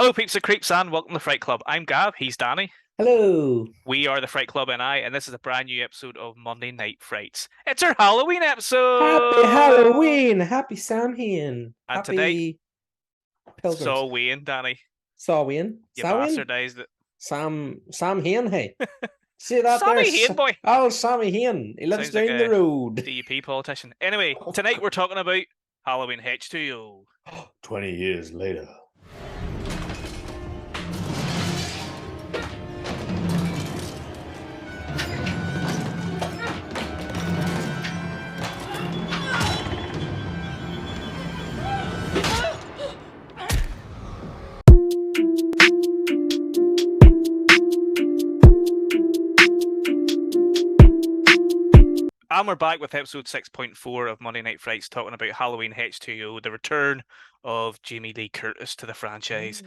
Hello, peeps and creeps, and welcome to Fright Club. I'm Gav, he's Danny. Hello. We are the Fright Club and this is a brand new episode of Monday Night Frights. It's our Halloween Happy episode! Halloween. Happy Samhain. And today, Happy so Pilgrims. Wayne, Danny, Samhain. you Samhain? bastardized it. Sam Hain, hey. See that there? Sammy Hain, boy! Oh, Sammy Hain. He lives Sounds like down the a road. DUP politician. Anyway, Oh, tonight we're talking about Halloween H20. 20 years later. And we're back with episode 6.4 of Monday Night Frights, talking about Halloween H2O, the return of Jamie Lee Curtis to the franchise.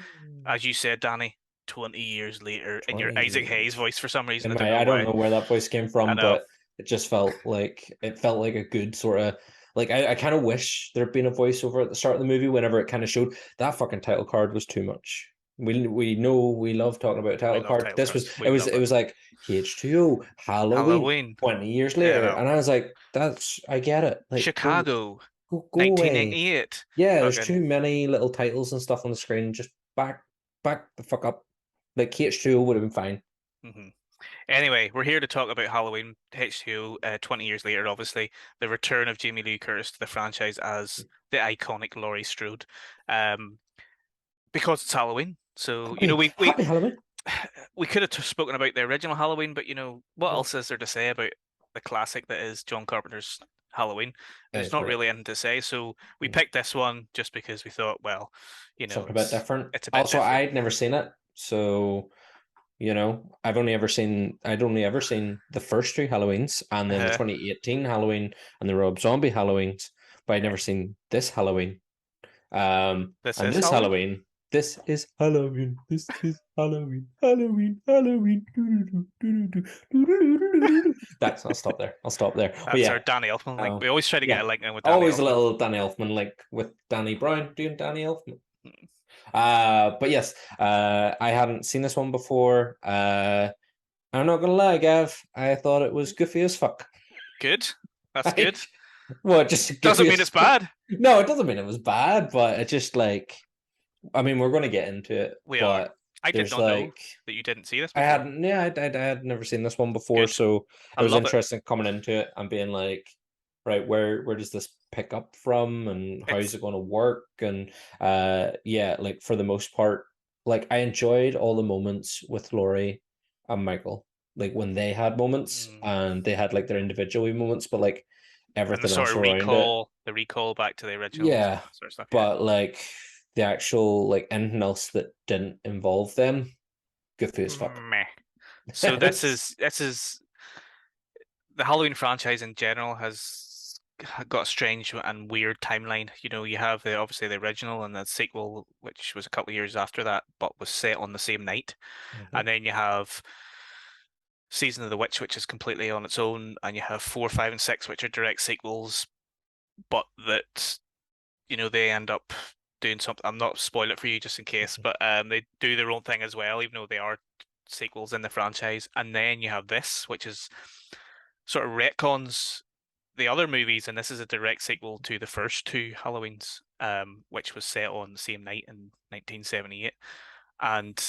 As you said, Danny, 20 years later, in your 20 Isaac Hayes years. voice for some reason. I don't know where that voice came I from, know. but it just felt like a good sort of like I kind of wish there'd been a voiceover at the start of the movie whenever it kind of showed that fucking title card was too much. We know we love talking about a We title love card. title This was cards. We love it it. was like H2O Halloween Halloween. 20 years You later. know. And I was like, that's I get it. Like Chicago, go away. 1998. Yeah, there's too Fucking. many little titles and stuff on the screen. Just back the fuck up. Like H2O would have been fine. Mhm. Anyway, we're here to talk about Halloween H2O, 20 years later, obviously. The return of Jamie Lee Curtis to the franchise as the iconic Laurie Strode. Um, because it's Halloween. So, Happy Halloween. we could have spoken about the original Halloween, but what Yeah. else is there to say about the classic that is John Carpenter's Halloween? There's It's not great. really anything to say, so we Mm. picked this one just because we thought, well, Something a bit it's different. it's a bit Also, different. I'd never seen it, so I'd only ever seen the first three Halloweens and then the Uh, 2018 Halloween and the Rob Zombie Halloweens, but I'd never seen this Halloween. this And is this Halloween. Halloween, this is Halloween. This is Halloween. Halloween. Halloween. That's I'll stop there. I'll stop there. But That's yeah, our Danny Elfman link. We always try to get yeah. a link in with Danny Always a Elfman. little Danny Elfman link with Danny Brown doing Danny Elfman. But yes, I hadn't seen this one before. I'm not gonna lie, Gav. I thought it was goofy as fuck. Good. That's good. Right? Well, just Doesn't goofy mean as it's bad. no, it doesn't mean it was bad, but it just like I mean, we're gonna get into it, We are. but I did there's not know like that you didn't see this I before. hadn't, yeah, I had never seen this one before, Good. so I it was love it. interesting coming into it and being like, right, where does this pick up from, and how is It's it going to work, and yeah, like for the most part, like I enjoyed all the moments with Laurie and Michael, like when they had moments mm, and they had like their individual moments, but like and the everything sort else of around it, recall back to the original yeah, sort of stuff. Yeah. but like the actual like anything else that didn't involve them, goofy as fuck. Meh. So this is the Halloween franchise in general has got a strange and weird timeline. You have obviously the original and the sequel, which was a couple of years after that, but was set on the same night. Mhm. And then you have Season of the Witch, which is completely on its own, and you have 4, 5, and 6, which are direct sequels, but that they end up doing something. I'm not spoil it for you just in case, but they do their own thing as well, even though they are sequels in the franchise. And then you have this, which is sort of retcons the other movies, and this is a direct sequel to the first two Halloweens, which was set on the same night in 1978. And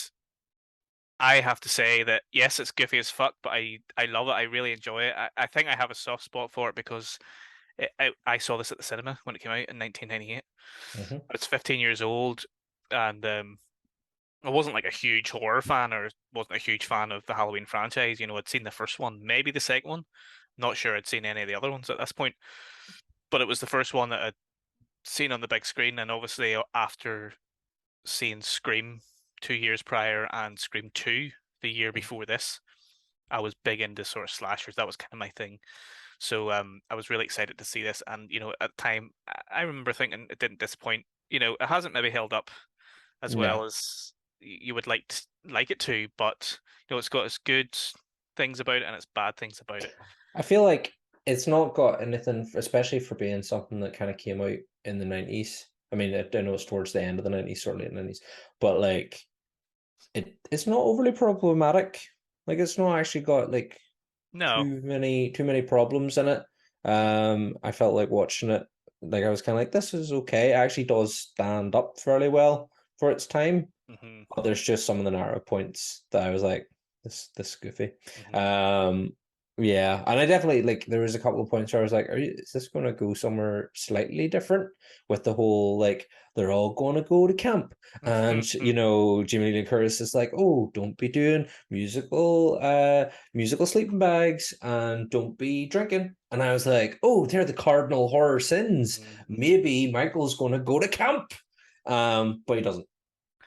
I have to say that yes, it's goofy as fuck, but I love it. I really enjoy it. I think I have a soft spot for it because I saw this at the cinema when it came out in 1998. Mhm. I was 15 years old, and I wasn't like a huge horror fan or wasn't a huge fan of the Halloween franchise. I'd seen the first one, maybe the second one. Not sure I'd seen any of the other ones at this point, but it was the first one that I'd seen on the big screen, and obviously after seeing Scream 2 years prior and Scream 2 the year before this, I was big into sort of slashers. That was kind of my thing. So I was really excited to see this, and at the time, I remember thinking it didn't disappoint. It hasn't maybe held up as No. well as you would like it to, but it's got its good things about it and its bad things about it. I feel like it's not got anything, especially for being something that kind of came out in the 90s. I mean, I know it's towards the end of the 90s, sort of late 90s, but like it's not overly problematic. Like it's not actually got like No. too many problems in it. I felt like watching it, like I was kind of like, this is okay. It actually does stand up fairly well for its time. Hmm. But there's just some of the narrow points that I was like, this is goofy. Hmm. Um, yeah, and I definitely like there was a couple of points where I was like, is this going to go somewhere slightly different with the whole like they're all going to go to camp, and you know, Jimmy Lee Curtis is like, oh, don't be doing musical sleeping bags and don't be drinking. And I was like, oh, they're the cardinal horror sins. Hmm. Maybe Michael's going to go to camp. But he doesn't.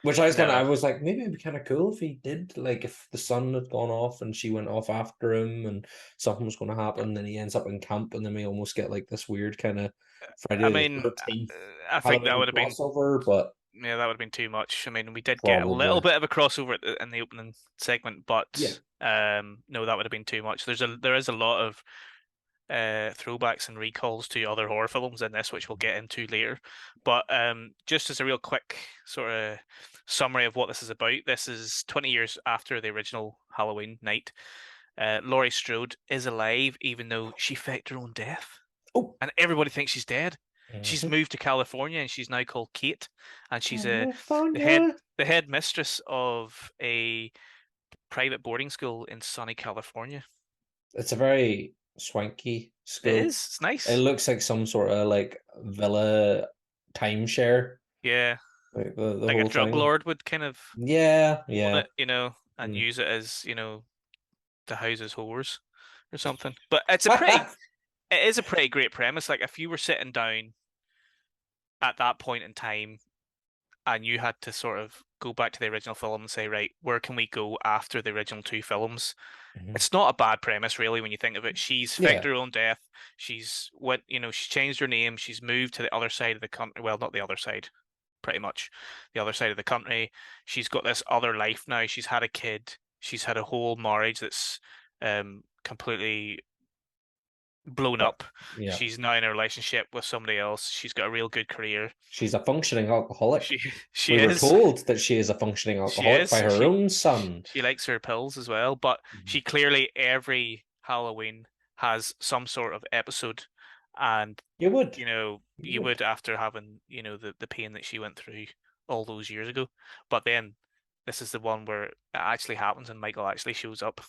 Which I No. was like, maybe it'd be kind of cool if he did, like if the sun had gone off and she went off after him and something was going to happen, then he ends up in camp and then we almost get like this weird kind of I Friday the mean, 13th I think that Halloween would have been crossover, but yeah, that would have been too much. I mean, we did get a little probably. bit of a crossover in the opening segment, Yeah. but no, that would have been too much. There is a lot of throwbacks and recalls to other horror films in this, which we'll get into later. But just as a real quick sort of summary of what this is about, this is 20 years after the original Halloween night. Laurie Strode is alive, even though she faked her own death, Oh. and everybody thinks she's dead. She's Mhm. moved to California, and she's now called Kate, and she's the head California. the head mistress of a private boarding school in sunny California. It's a very swanky It school. is. It's It nice. looks like some sort of like villa timeshare, Yeah, like the like a whole drug thing. lord would kind of Yeah, own yeah. it, and Mm. use it as, to house his whores or something. But it is a pretty great premise. Like if you were sitting down at that point in time and you had to sort of go back to the original film and say, right, where can we go after the original two films? Mhm. It's not a bad premise, really, when you think of it. She's faked Yeah. her own death. She's changed her name. She's moved to the other side of the country. Well, not the other side, pretty much the other side of the country. She's got this other life now. She's had a kid. She's had a whole marriage that's completely blown But up. yeah. She's now in a relationship with somebody else. She's got a real good career. She's a functioning alcoholic. She she We were is told that she is a functioning she alcoholic by is her own son. she likes her pills as well, but Mhm. she clearly every Halloween has some sort of episode, and You would. You you would. would after having the pain that she went through all those years ago. But then this is the one where it actually happens and Michael actually shows up.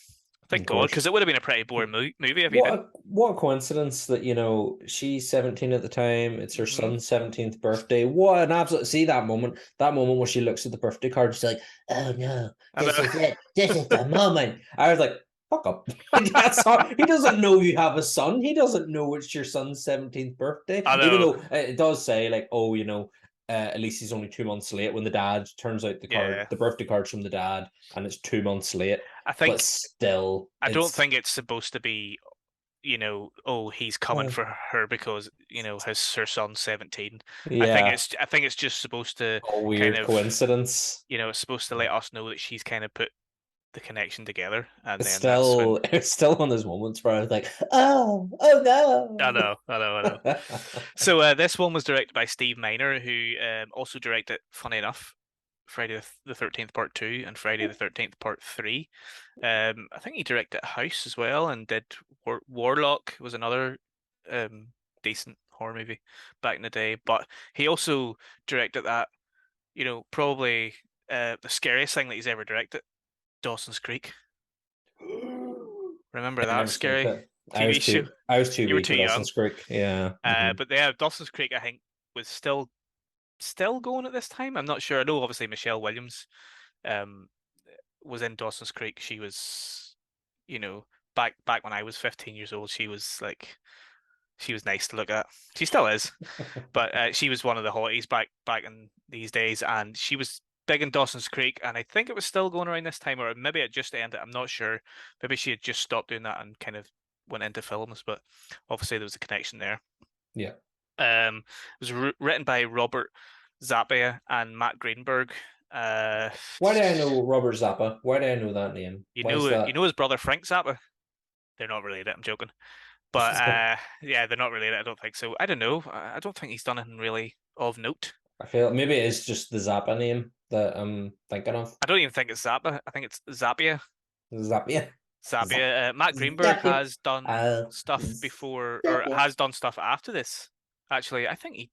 Thank Of God, course. because it would have been a pretty boring movie if he What didn't. what a coincidence that, you know, she's 17 at the time, it's her Hmm. son's 17th birthday. What an absolute see that moment where she looks at the birthday card, she's like, oh no, I this know. is it. This is the moment. I was like, fuck up. That's all. He doesn't know you have a son. He doesn't know it's your son's 17th birthday. I Even know. though it does say, like, oh, you know, at least he's only 2 months late when the dad turns out Yeah. the birthday card's from the dad, and it's 2 months late. I But think still, I don't it's think it's supposed to be, oh, he's coming well, for her because, her son's 17. yeah. I think it's just supposed to A kind weird of, coincidence. it's supposed to let us know that she's kind of put the connection together, and It's then that's when. still it's still one of those moments where I was like, oh I no. know, I know, I know. So this one was directed by Steve Miner, who also directed, funny enough, Friday the 13th Part 2 and Friday the 13th Part 3. I think he directed House as well and did Warlock was another um, decent horror movie back in the day. But he also directed that, probably the scariest thing that he's ever directed, Dawson's Creek. Remember I that never seen scary it. TV show? I was too You were weak too for young. Dawson's Creek. Yeah. Hmm. But yeah, Dawson's Creek, I think, was still going at this time. I'm not sure. I know obviously Michelle Williams um was in Dawson's Creek. She was, you know, back when I was 15 years old, she was nice to look at. She still is, but she was one of the hotties back in these days, and she was big in Dawson's Creek, and I think it was still going around this time, or maybe it just ended. I'm not sure. Maybe she had just stopped doing that and kind of went into films, but obviously there was a connection there. Yeah. It was written by Robert Zappia and Matt Greenberg. Uh, Why do I know Robert Zappa? Why do I know that name? Why is you that? know his brother Frank Zappa. They're not related. I'm joking, but yeah, they're not related. I don't think so. I don't know. I don't think he's done anything really of note. I feel maybe it is just the Zappa name that I'm thinking of. I don't even think it's Zappa. I think it's Zappia. Zappia. Zap Zappia. Matt Greenberg Zappia. has done Uh stuff before, or Zappia. has done stuff after this. Actually, I think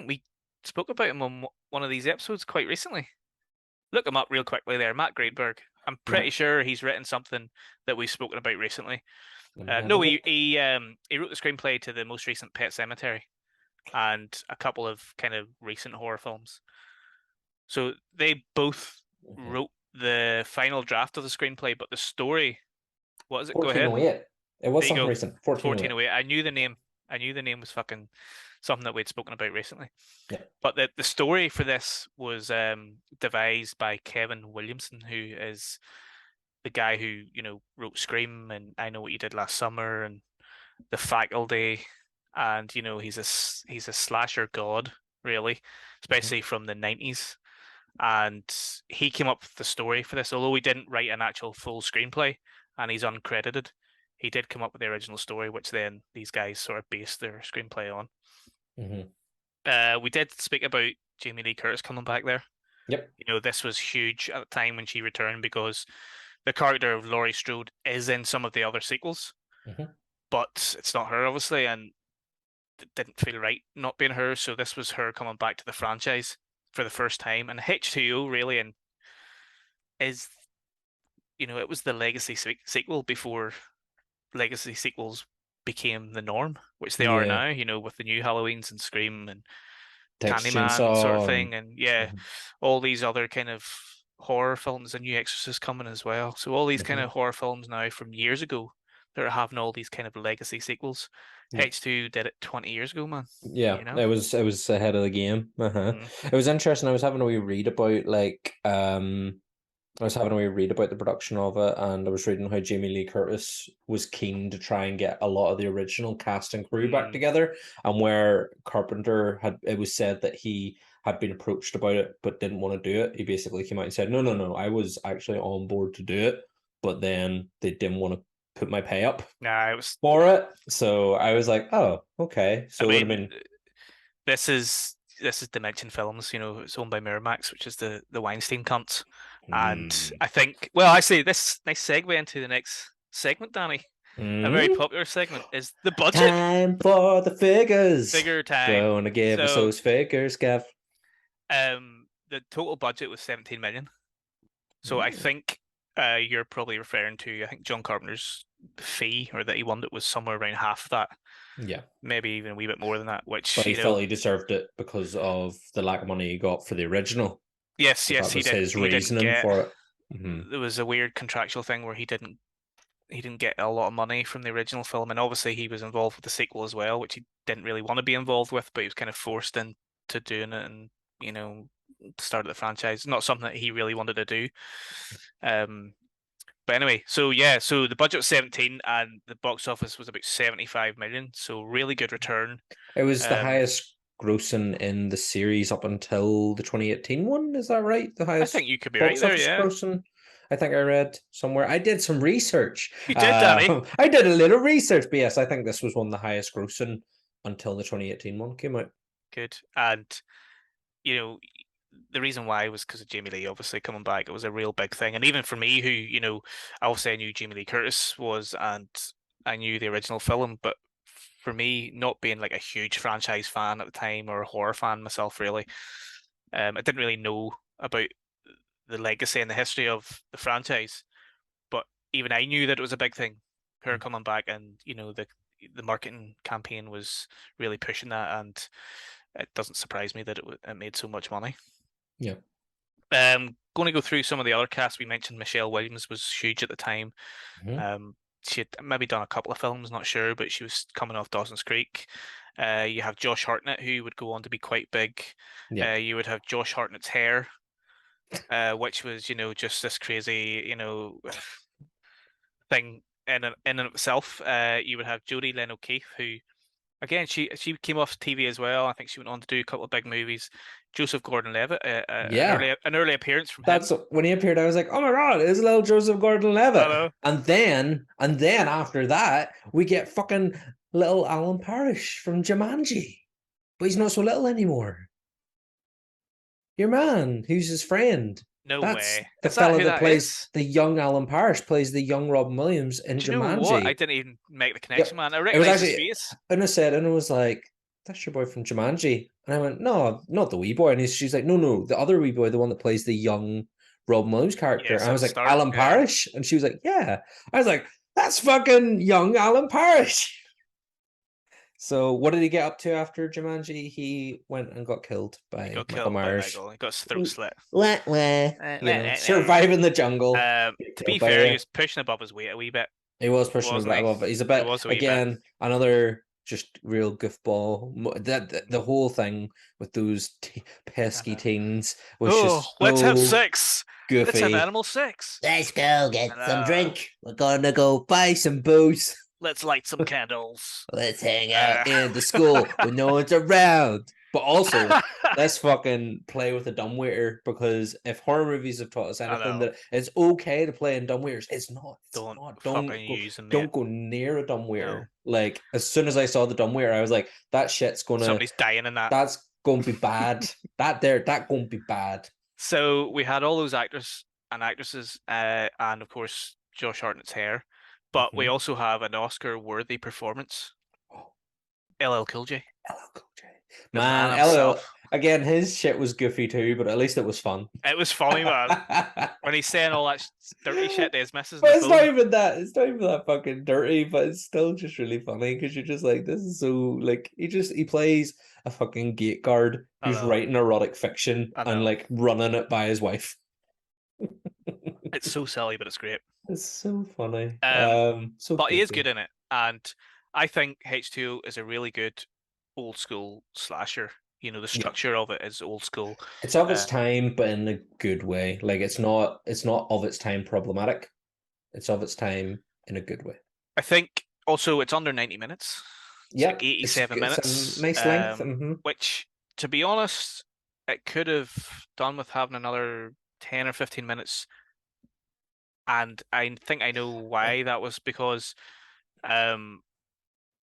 we spoke about him on one of these episodes quite recently. Look him up real quickly there, Matt Greenberg. I'm pretty Right. sure he's written something that we've spoken about recently. Let me have a No, look. he wrote the screenplay to the most recent Pet Cemetery and a couple of kind of recent horror films. So they both Mhm. wrote the final draft of the screenplay, but the story, what is it? Go ahead. 1408. It There was you something go. recent. 1408. 1408. I knew the name. I knew the name was fucking something that we'd spoken about recently. Yeah. But the story for this was devised by Kevin Williamson, who is the guy who, wrote Scream and I Know What You Did Last Summer and The Faculty, and he's a slasher god, really, Mhm. especially from the 90s. And he came up with the story for this, although he didn't write an actual full screenplay and he's uncredited. He did come up with the original story, which then these guys sort of based their screenplay on. Mhm. We did speak about Jamie Lee Curtis coming back there. Yep. This was huge at the time when she returned because the character of Laurie Strode is in some of the other sequels, Mhm. but it's not her, obviously, and it didn't feel right not being her. So this was her coming back to the franchise for the first time. And H2O really and is, it was the legacy sequel before legacy sequels became the norm, which they are Yeah. now, with the new Halloweens and Scream and Texas Candyman sort of Chainsaw and thing, and yeah, Mhm. all these other kind of horror films. A new Exorcist coming as well. So all these kind of Mhm. horror films now from years ago that are having all these kind of legacy sequels. Yeah. H2 did it 20 years ago, man. Yeah, You know? it was ahead of the game. Uh-huh. Mm. It was interesting. I was having a wee read about I was having a wee read about the production of it, and I was reading how Jamie Lee Curtis was keen to try and get a lot of the original cast and crew back Mm. together, and where Carpenter had it was said that he had been approached about it but didn't want to do it. He basically came out and said, "No, no, no, I was actually on board to do it, but then they didn't want to put my pay up Nah, it was. for it." So I was like, "Oh, okay." I So it would have mean, been. this is Dimension Films. It's owned by Miramax, which is the Weinstein cunts. And Hmm. I think, well, actually, this nice segue into the next segment, Danny. A very Hmm? popular segment is the budget Time for the figures. figure time. Gonna give us So, those figures, Gav. the total budget was 17 million. So I Mm. think you're probably referring to, I think John Carpenter's fee or that he wanted was somewhere around half of that, Yeah, maybe even a wee bit more than that. Which but he felt he deserved it because of the lack of money he got for the original. yes, That yes, he was didn't his he didn't reasoning get. for it. Hmm. There was a weird contractual thing where he didn't get a lot of money from the original film, and obviously he was involved with the sequel as well, which he didn't really want to be involved with, but he was kind of forced into doing it, and you know, started the franchise. Not something that he really wanted to do. Um, but anyway, so yeah, so the budget was 17, and the box office was about 75 million. So really good return. It was the Um, highest grossing in the series up until the 2018 one. Is that right? The I think highest you could be right box there. office Yeah, grossing. I think I read somewhere. I did some research. you did, Danny. I did a little research, but yes, I think this was one of the highest grossing until the 2018 one came out. Good, and you know, the reason why was because of Jamie Lee obviously coming back. It was a real big thing, and even for me, who obviously I knew Jamie Lee Curtis was, and I knew the original film, but for me, not being like a huge franchise fan at the time or a horror fan myself, really, I didn't really know about the legacy and the history of the franchise. But even I knew that it was a big thing. Her coming back, and the marketing campaign was really pushing that, and it doesn't surprise me that it made so much money. Yeah. Going to go through some of the other casts. We mentioned Michelle Williams was huge at the time. Mhm. She had maybe done a couple of films, not sure, but she was coming off Dawson's Creek. You have Josh Hartnett, who would go on to be quite big. Yeah. You would have Josh Hartnett's hair, which was, just this crazy, thing in and of itself. You would have Jodie Lynn O'Keefe, who again she came off TV as well. I think she went on to do a couple of big movies. Joseph Gordon-Levitt, Yeah. an early appearance from him. That's when he appeared. I was like, "Oh my god, it's little Joseph I Gordon-Levitt." know. And then after that, we get fucking little Alan Parrish from Jumanji, but he's not so little anymore. your man, who's his friend. No That's way. the Is that fella who that that plays is? the young Alan Parrish, plays the young Robin Williams in Do you know what? I Jumanji. didn't even make the connection, Yep. man. I It was recognize his actually, face. Una said, Una was like, that's your boy from Jumanji. And I went, no, not the wee boy. And she's like, no, no, the other wee boy, the one that plays the young Robin Williams character. Yes, And I at was the like, start. Alan Yeah. Parrish? And she was like, yeah. I was like, that's fucking young Alan Parrish. So what did he get up to after Jumanji? He went and got killed He by got Michael killed by Myers. Michael. He got his throat slit. Wah, wah. Surviving the jungle. Get To be killed by fair, he you. was pushing above his weight a wee bit, He was pushing a wasn't bit he? above it. He's a He bit was a wee bit. again another just real goofball. That the whole thing with those I pesky know. teens was Oh, just let's have so sex. Let's have goofy. animal sex. Let's go And get some drink. We're gonna go buy some booze. let's light some candles. Let's hang out Uh, in the school when no one's around. But also, let's fucking play with a dumbwaiter because if horror movies have taught us I anything, know. that it's okay to play in dumbwaiters. It's not. It's Don't not. fucking use them, mate. Don't go near a No. dumbwaiter. Like as soon as I saw the dumbwaiter, I was like, that shit's gonna. Somebody's dying in that. That's gonna be bad. That gonna be bad. So we had all those actors and actresses, and of course Josh Hartnett's hair, but we Mhm. also have an Oscar-worthy performance. Oh, LL Cool J, LL Cool J. the man Man, LL himself. again. His shit was goofy too, but at least it was fun. It was funny, man, when he's saying all that dirty shit to his missus on But the it's not phone. even that. It's not even that fucking dirty. But it's still just really funny because you're just like, this is so like he plays a fucking gate guard I who's know, writing erotic fiction I and know. like running it by his wife. It's so silly, but it's great. It's so funny. Um, So but he is good goofy. in it, and I think H2O is a really good old school slasher. You know, the Yeah, structure of it is old school. it's of its Uh, time, but in a good way. Like it's not of its time problematic. It's of its time in a good way. I think also it's under 90 minutes. It's like Yep, 87 it's a minutes, nice length. which, to be honest, it could have done with having another 10 or 15 minutes. And I think I know why that was because um,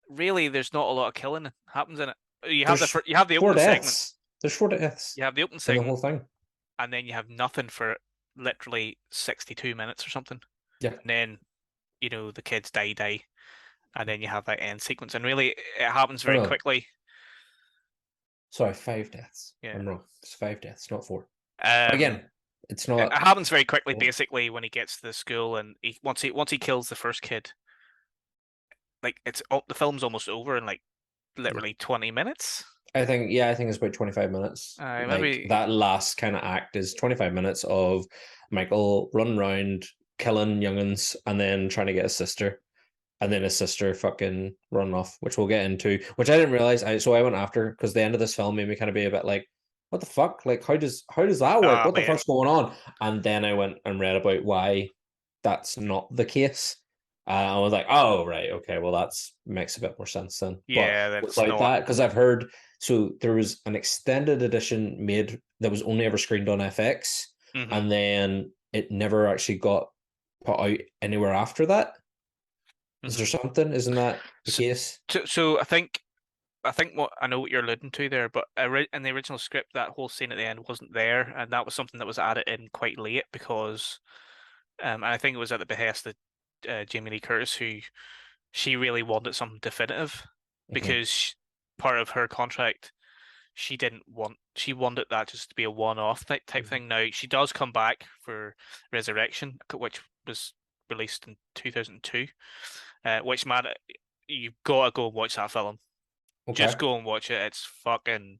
really there's not a lot of killing happens in it. There's You have the four opening segment, deaths. There's four deaths you have the opening in the segment, whole thing. and then you have nothing for literally 62 minutes or something. Yeah. And then, the kids die, and then you have that end sequence. And really, it happens Oh very no, quickly. sorry, five deaths. Yeah. I'm wrong. It's five deaths, not four. But Um, again, it's it not. happens very quickly, basically, when he gets to the school, and once he kills the first kid, like the film's almost over in like Yeah. literally 20 minutes. I think it's about 25 minutes. Like Maybe. that last kind of act is 25 minutes of Michael running around killing youngins and then trying to get his sister. And then his sister fucking run off, which we'll get into, which I didn't realize. So I went after because the end of this film made me kind of be a bit like, what the fuck? Like how does that work? Ah, What the mate. fuck's going on? And then I went and read about why that's not the case. I was like, oh right, okay, well that's makes a bit more sense then. But Yeah, that's without not. that, because I've heard so there was an extended edition made that was only ever screened on FX, Hmm. and then it never actually got put out anywhere after that. Is there Hmm. something? Isn't that the So, case? so I think what I know what you're alluding to there, but in the original script, that whole scene at the end wasn't there, and that was something that was added in quite late because, and I think it was at the behest of Jamie Lee Curtis, who she really wanted something definitive Mhm. because part of her contract, she wanted that just to be a one-off type Mhm. thing. Now she does come back for Resurrection, which was released in 2002. Which, man, you've got to go and watch that film. Just Okay. go and watch it. It's fucking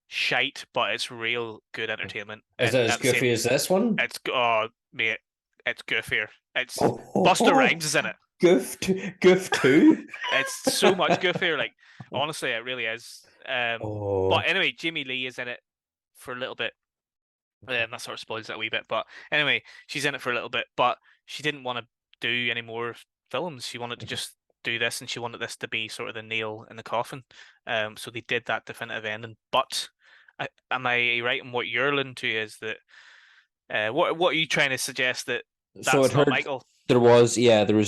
shite, but it's real good entertainment. Is it And as at the goofy same, as this one? oh mate, it's goofier. It's Buster Oh, Rhymes is in it. goof too. It's so much goofier. Like, honestly, it really is. But Oh, anyway, Jimmy Lee is in it for a little bit. That sort of spoils it a wee bit. But anyway, she's in it for a little bit. But she didn't want to do any more films. She wanted to just do this, and she wanted this to be sort of the nail in the coffin. So they did that definitive ending. But am I right in what you're alluding to is that what are you trying to suggest that so that's I'd not heard Michael? there was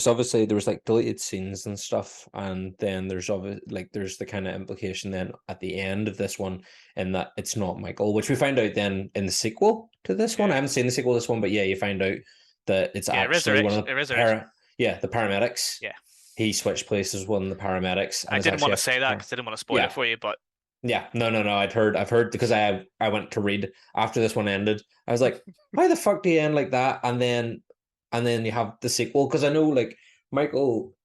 obviously there was like deleted scenes and stuff, and then there's obviously like there's the kind of implication then at the end of this one in that it's not Michael, which we find out then in the sequel to this one. I Yeah, haven't seen the sequel to this one, but yeah, you find out that it's yeah, actually one of resurrection. the paramedics. Yeah, He switched places with one of the paramedics, and I it's didn't actually want to a say that because I didn't want to spoil it yeah, for you, but yeah, no. I've heard because I went to read after this one ended. I was like, why the fuck do you end like that? And then you have the sequel because I know like Michael.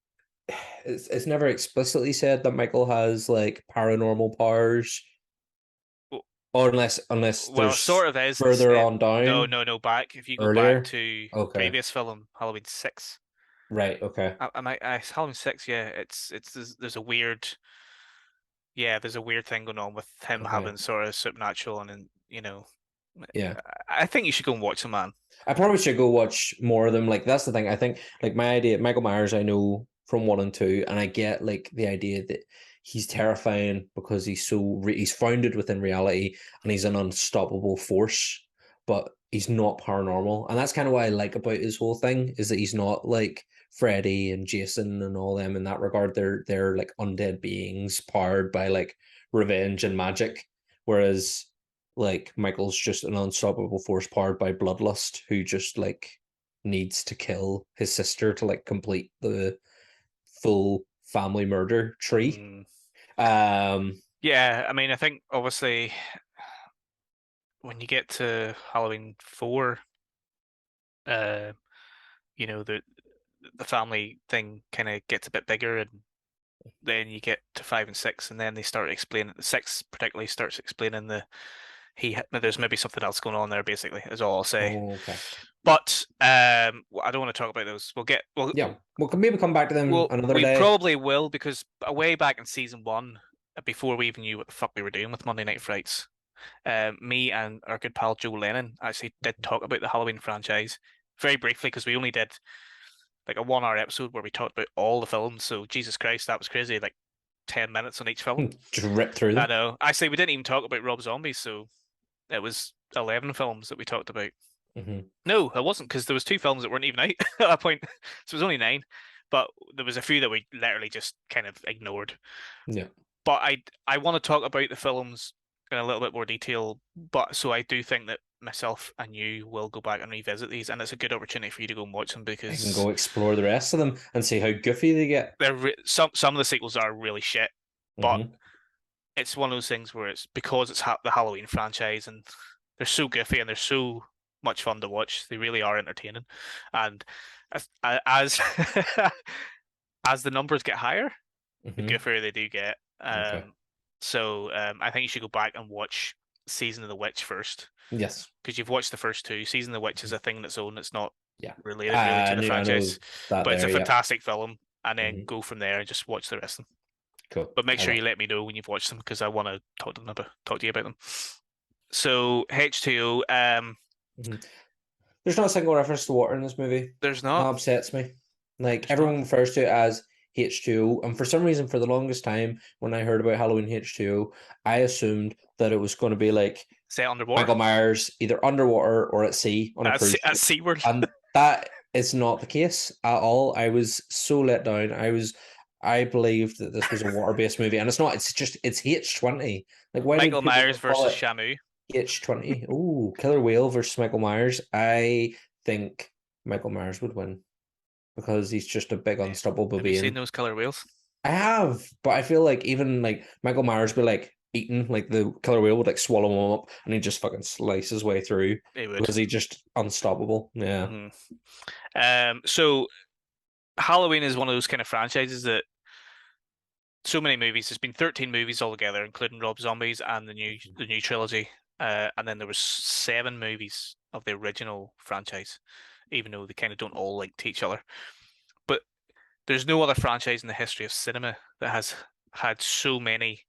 It's never explicitly said that Michael has like paranormal powers, or unless well, it sort there's of is. It's further on no, down no, no. Back if you go back earlier. to Okay, previous film Halloween 6, right. Okay, Halloween 6. Yeah, it's there's a weird there's a weird thing going on with him okay, having sort of supernatural and yeah. I think you should go and watch them, man. I probably should go watch more of them. Like that's the thing. I think like my idea, Michael Myers, I know from one and two, and I get like the idea that he's terrifying because he's founded within reality and he's an unstoppable force, but he's not paranormal, and that's kind of what I like about his whole thing is that he's not like Freddy and Jason and all them in that regard. They're like undead beings powered by like revenge and magic, whereas like Michael's just an unstoppable force powered by bloodlust who just like needs to kill his sister to like complete the full family murder tree. Mm. Um Yeah, I mean, I think obviously when you get to Halloween 4, uh, you know, the family thing kind of gets a bit bigger, and then you get to 5 and 6, and then they start explaining. 6 particularly starts explaining there's maybe something else going on there. Basically, is all I'll say. okay. But I don't want to talk about those. Yeah. We can maybe come back to them another We day. probably will because way back in season 1, before we even knew what the fuck we were doing with Monday Night Frights, me and our good pal Joe Lennon actually did talk about the Halloween franchise very briefly because we only did like a 1 hour episode where we talked about all the films. So Jesus Christ, that was crazy. Like 10 minutes on each film. Just rip through I them. know. Actually, we didn't even talk about Rob Zombie, so it was 11 films that we talked about. Hmm. No, it wasn't because there was 2 films that weren't even out at that point, so it was only 9. But there was a few that we literally just kind of ignored. Yeah. But I want to talk about the films in a little bit more detail. But so I do think that myself and you will go back and revisit these, and it's a good opportunity for you to go and watch them I can because go explore the rest of them and see how goofy they get. some of the sequels are really shit. But Hmm. it's one of those things where it's because it's the Halloween franchise and they're so goofy and they're so much fun to watch. They really are entertaining, and as as the numbers get higher, the Hmm. goofier they do get. Okay. I think you should go back and watch Season of the Witch first Yes. because you've watched the first two. Season of the Witch is a thing that's own. It's not Yeah. related really to the I know franchise, that but it's a there. Yeah. fantastic film. And then Hmm. go from there and just watch the rest of them. Cool. But make I sure you will. let me know when you've watched them because I want to talk to you about them. So H2O, Mhm. There's not a single reference to water in this movie. there's That not. upsets me. Like There's not. everyone refers to it as H2O, and for some reason, for the longest time, when I heard about Halloween H2O, I assumed that it was going to be like Say underwater. Michael Myers either underwater or at sea on a cruise At ship, SeaWorld. and that is not the case at all. I was so let down. I believed that this was a water-based movie, and it's not. It's H20. Like, why do Michael people Myers not call versus it Shamu. H20? Ooh, Killer Whale versus Michael Myers. I think Michael Myers would win because he's just a big unstoppable Have you seen being. those killer whales? I have, but I feel like even like Michael Myers would be like eaten, like the killer whale would like swallow him up and he just fucking slice his way through They would. because he's just unstoppable. Yeah. Hmm. So Halloween is one of those kind of franchises that so many movies. There's been 13 movies altogether, including Rob Zombies and the new trilogy. And then there was 7 movies of the original franchise, even though they kind of don't all link to each other. But there's no other franchise in the history of cinema that has had so many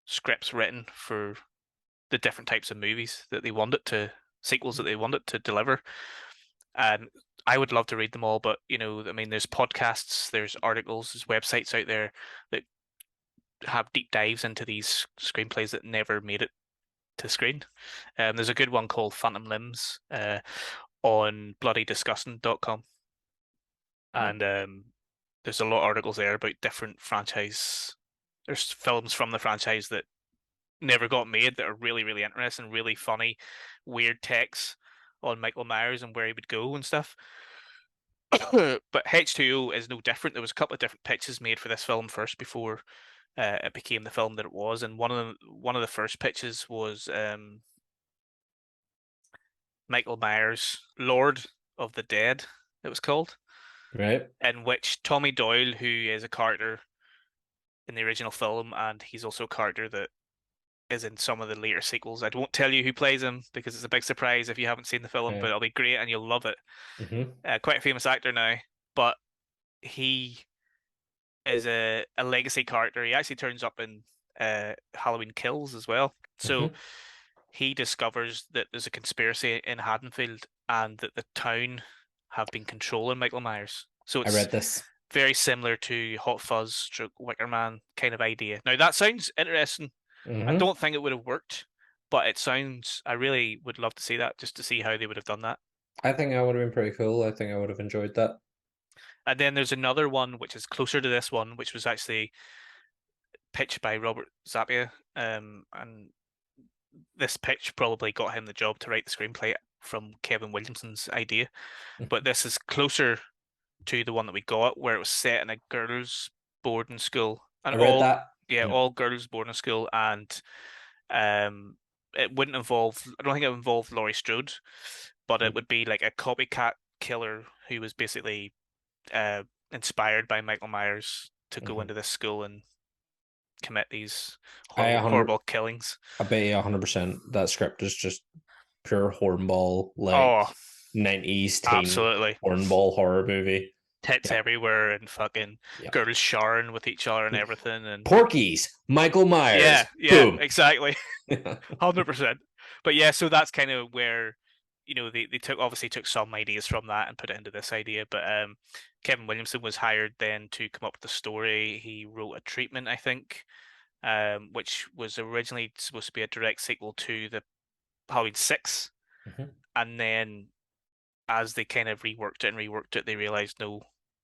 scripts written for the different types of movies that they wanted to sequels that they wanted to deliver. And I would love to read them all, but I mean, there's podcasts, there's articles, there's websites out there that have deep dives into these screenplays that never made it to screen. There's a good one called Phantom Limbs on bloodydisgusting.com. and there's a lot of articles there about different franchise. There's films from the franchise that never got made that are really, really interesting, really funny, weird takes on Michael Myers and where he would go and stuff. But H2O is no different. There was a couple of different pitches made for this film first before it became the film that it was, and one of the first pitches was Michael Myers, Lord of the Dead, it was called, Right. in which Tommy Doyle, who is a character in the original film, and he's also a character that is in some of the later sequels. I won't tell you who plays him because it's a big surprise if you haven't seen the film, but Okay. it'll be great and you'll love it. Mm-hmm. Quite a famous actor now, but he is a legacy character. He actually turns up in Halloween Kills as well. So Mm-hmm. he discovers that there's a conspiracy in Haddonfield and that the town have been controlling Michael Myers. So I it's read this. very similar to Hot Fuzz stroke Wicker Man kind of idea. Now that sounds interesting. I Mm-hmm. don't think it would have worked, but it sounds I really would love to see that just to see how they would have done that. I think I would have been pretty cool. I think I would have enjoyed that. And then there's another one which is closer to this one, which was actually pitched by Robert Zappia. And this pitch probably got him the job to write the screenplay from Kevin Williamson's idea. But this is closer to the one that we got, where it was set in a girls' boarding school, and I read all that. yeah, Yeah. all girls' boarding school, and um, it wouldn't involve. I don't think it involved Laurie Strode, but it would be like a copycat killer who was basically uh inspired by Michael Myers to go Mm-hmm. into this school and commit these I horrible, 100. horrible killings. I bet you 100% that script is just pure hornball, like Oh, 90s teen absolutely. hornball horror movie. Tits Yeah. everywhere and fucking Yeah. girls showering with each other and everything. And Porky's, Michael Myers. yeah, yeah, Boom. exactly. Yeah. 100%. But yeah, so that's kind of where, they took obviously took some ideas from that and put it into this idea. But Kevin Williamson was hired then to come up with the story. He wrote a treatment, I think, which was originally supposed to be a direct sequel to the Halloween 6. Mhm. And then as they kind of reworked it, they realized no,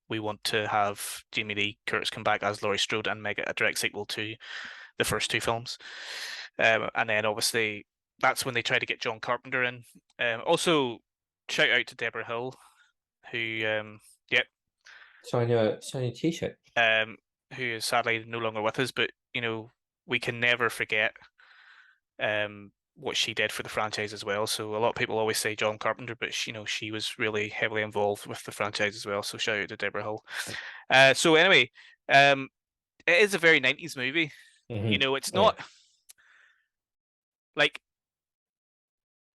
we want to have Jamie Lee Curtis come back as Laurie Strode and make it a direct sequel to the first two films. And then obviously that's when they tried to get John Carpenter in. Also, shout out to Deborah Hill, who yep, Sign your t-shirt. who is sadly no longer with us, but we can never forget what she did for the franchise as well. So a lot of people always say John Carpenter, but she was really heavily involved with the franchise as well. So shout out to Deborah Hill. So anyway, it is a very 90s movie. It's Oh yeah. not like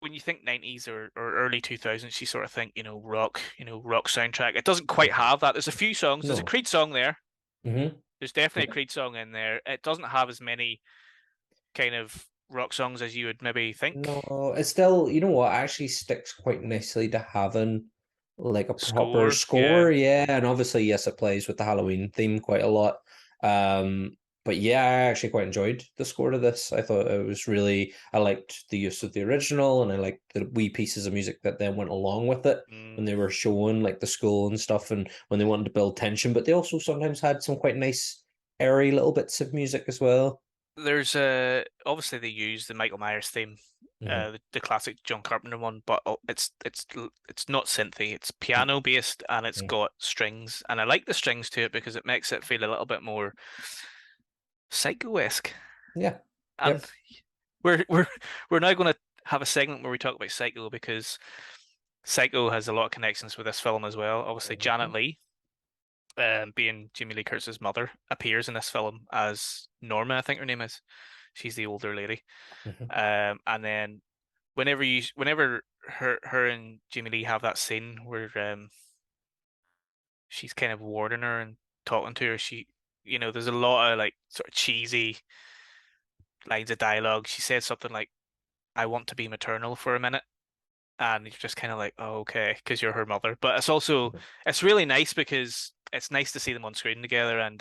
when you think 90s or early 2000s, you sort of think, rock soundtrack. It doesn't quite Mhm. have that. There's a few songs. There's a No. Creed song there. Hmm. There's definitely a Yeah. Creed song in there. It doesn't have as many kind of rock songs as you would maybe think. No, it's still, you know what, actually sticks quite nicely to having like a proper Score, yeah. score. Yeah, and obviously, yes, it plays with the Halloween theme quite a lot. But yeah, I actually quite enjoyed the score to this. I thought it was really, I liked the use of the original, and I liked the wee pieces of music that then went along with it Mm. when they were showing like the school and stuff, and when they wanted to build tension. But they also sometimes had some quite nice, airy little bits of music as well. There's obviously they use the Michael Myers theme, Hmm. the classic John Carpenter one, but it's not synthy. It's piano based and it's got strings, and I like the strings to it because it makes it feel a little bit more psycho-esque. Yeah. And Yep. we're now going to have a segment where we talk about Psycho because Psycho has a lot of connections with this film as well. Obviously, Janet Mhm. Leigh, being Jamie Lee Curtis's mother, appears in this film as Norma, I think her name is. She's the older lady. Mhm. And then whenever her and Jamie Lee have that scene where she's kind of warning her and talking to her, there's a lot of like sort of cheesy lines of dialogue. She said something like, "I want to be maternal for a minute." And you're just kind of like, oh, okay, because you're her mother. But it's really nice because it's nice to see them on screen together. And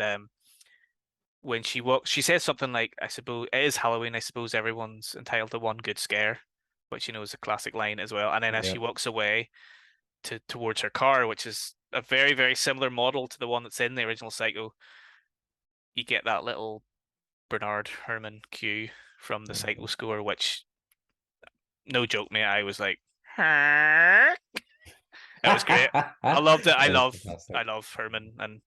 when she walks, she says something like, "I suppose it is Halloween. I suppose everyone's entitled to one good scare," which is a classic line as well. And then as Yeah. she walks away towards her car, which is a very, very similar model to the one that's in the original Psycho. You get that little Bernard Herrmann cue from the Psycho score, which, no joke, mate, I was like, it was great. I loved it. That is fantastic. I love Herman, and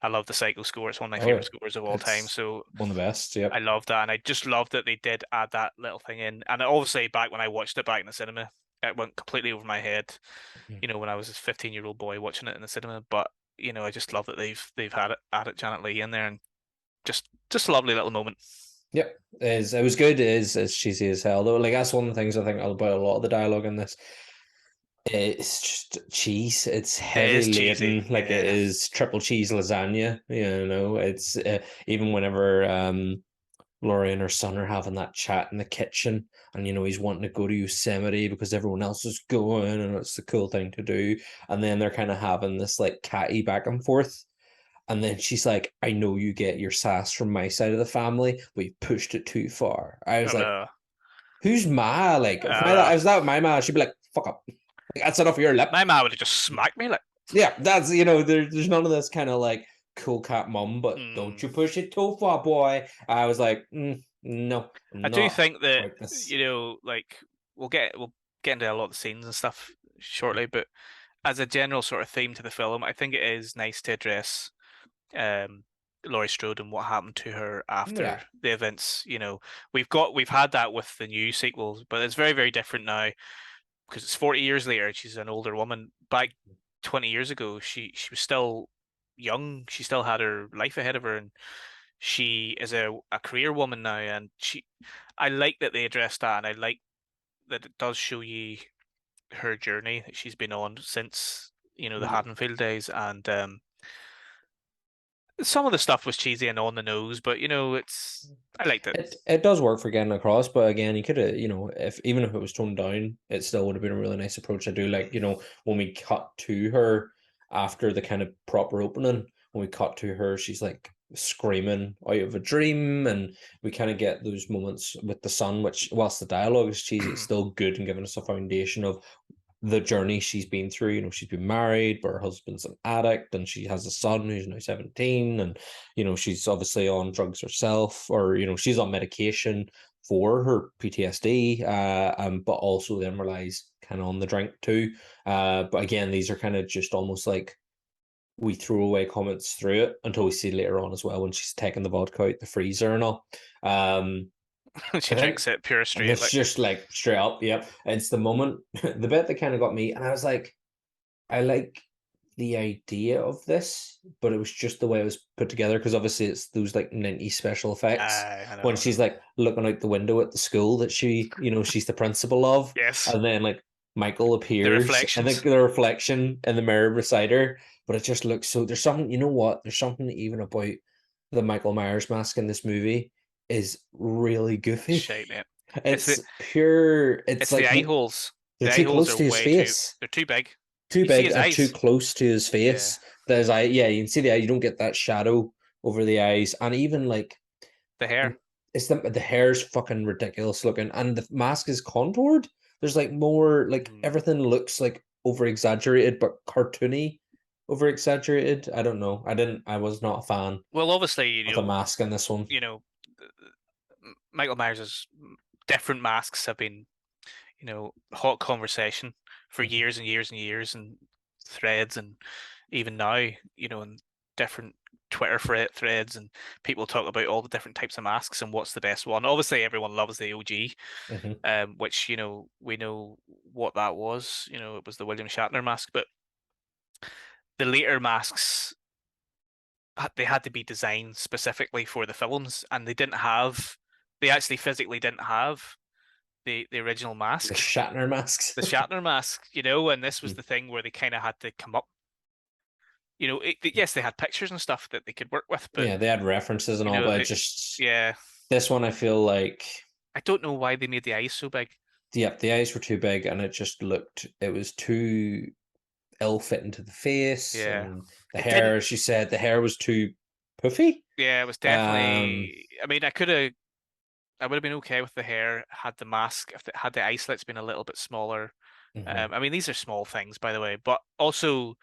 I love the Psycho score. It's one of my Oh favorite yeah, scores of all time. it's So one of the best. I Yep. love that, and I just love that they did add that little thing in. And obviously, back when I watched it back in the cinema, it went completely over my head. When I was a 15-year-old boy watching it in the cinema. But I just love that they've had it added Janet Leigh in there, and just a lovely little moment. Yep. It was good. It is as cheesy as hell though. Like that's one of the things I think about a lot of the dialogue in this. It's just cheese. It's It heavy is cheesy, laden. Like it yeah. is triple cheese lasagna. It's even whenever Laurie and her son are having that chat in the kitchen, and he's wanting to go to Yosemite because everyone else is going, and it's the cool thing to do. And then they're kind of having this like catty back and forth. And then she's like, I know you get your sass from my side of the family, but you pushed it too far. I was And like, who's ma? Like, if I was that my ma, she'd be like, fuck up. Like, that's enough of your lip. my mom would have just smacked me like, Yeah, that's, there's none of this kind of like cool cat mum, but don't mm. you push it too far, boy. I was like, no, I I'm do not think that, like this. like we'll get into a lot of the scenes and stuff shortly, but as a general sort of theme to the film, I think it is nice to address um Laurie Strode and what happened to her after Yeah. the events. We've had that with the new sequels, but it's very, very different now because it's 40 years later and she's an older woman. Back 20 years ago, she was still young. She still had her life ahead of her, and she is a career woman now. And I like that they addressed that, and I like that it does show you her journey that she's been on since the Haddonfield days. And some of the stuff was cheesy and on the nose, but I liked it. It does work for getting across, but again, you could have, if even if it was toned down, it still would have been a really nice approach. I do like, when we cut to her after the kind of proper opening, when we cut to her, she's like screaming out of a dream, and we kind of get those moments with the son, which whilst the dialogue is cheesy, it's still good and giving us a foundation of the journey she's been through. She's been married, but her husband's an addict, and she has a son who's now 17, and she's obviously on drugs herself, or she's on medication for her PTSD, but also then relies kind of on the drink too. But again, these are kind of just almost like we throw away comments through it until we see later on as well when she's taking the vodka out the freezer and all. She I think drinks it pure and straight, it's like. just like straight up, yep. It's the moment, the bit that kind of got me, and I was like, I like the idea of this, but it was just the way it was put together because obviously it's those like 90s special effects I when know. she's like looking out the window at the school that she's the principal of, Yes, and then like Michael the appears and reflections. the reflection in the mirror beside her, but it just looks so. There's something, there's something even about the Michael Myers mask in this movie is really goofy. Shite, mate. It's the It's pure. It's it's the like eye holes. they're The eye too holes close are to his way too. face, They're too big. too You see big his and too eyes. close to his Yeah. face. There's eye, yeah, you can see the eye. You don't get that shadow over the eyes, and even like The hair. it's the hair's fucking ridiculous looking, and the mask is contoured. There's like more like Mm. everything looks like over exaggerated, but cartoony, over exaggerated. I don't know. I was not a fan Well, obviously, of the mask in this one. you know, Michael Myers' different masks have been, hot conversation for Mhm. years and years and years, and threads, and even now, in different Twitter threads, and people talk about all the different types of masks and what's the best one. Obviously, everyone loves the OG, Mhm. which we know what that was. It was the William Shatner mask, but the later masks, they had to be designed specifically for the films, and they actually physically didn't have the original The mask, Shatner masks. the Shatner mask, and this was Mhm. the thing where they kind of had to come up. Yes, they had pictures and stuff that they could work with, but Yeah, they had references and all, but it they, just yeah, this one I feel like I don't know why they made the eyes so big. yep, the eyes were too big and it was too ill fit into the face, Yeah, and the it didn't. hair, as you said, the hair was too puffy. Yeah, it was Um, definitely. I mean, I would have been okay with the hair had the mask, if it had the eye slits been a little bit smaller. mhm. I mean, these are small things, by the way, but also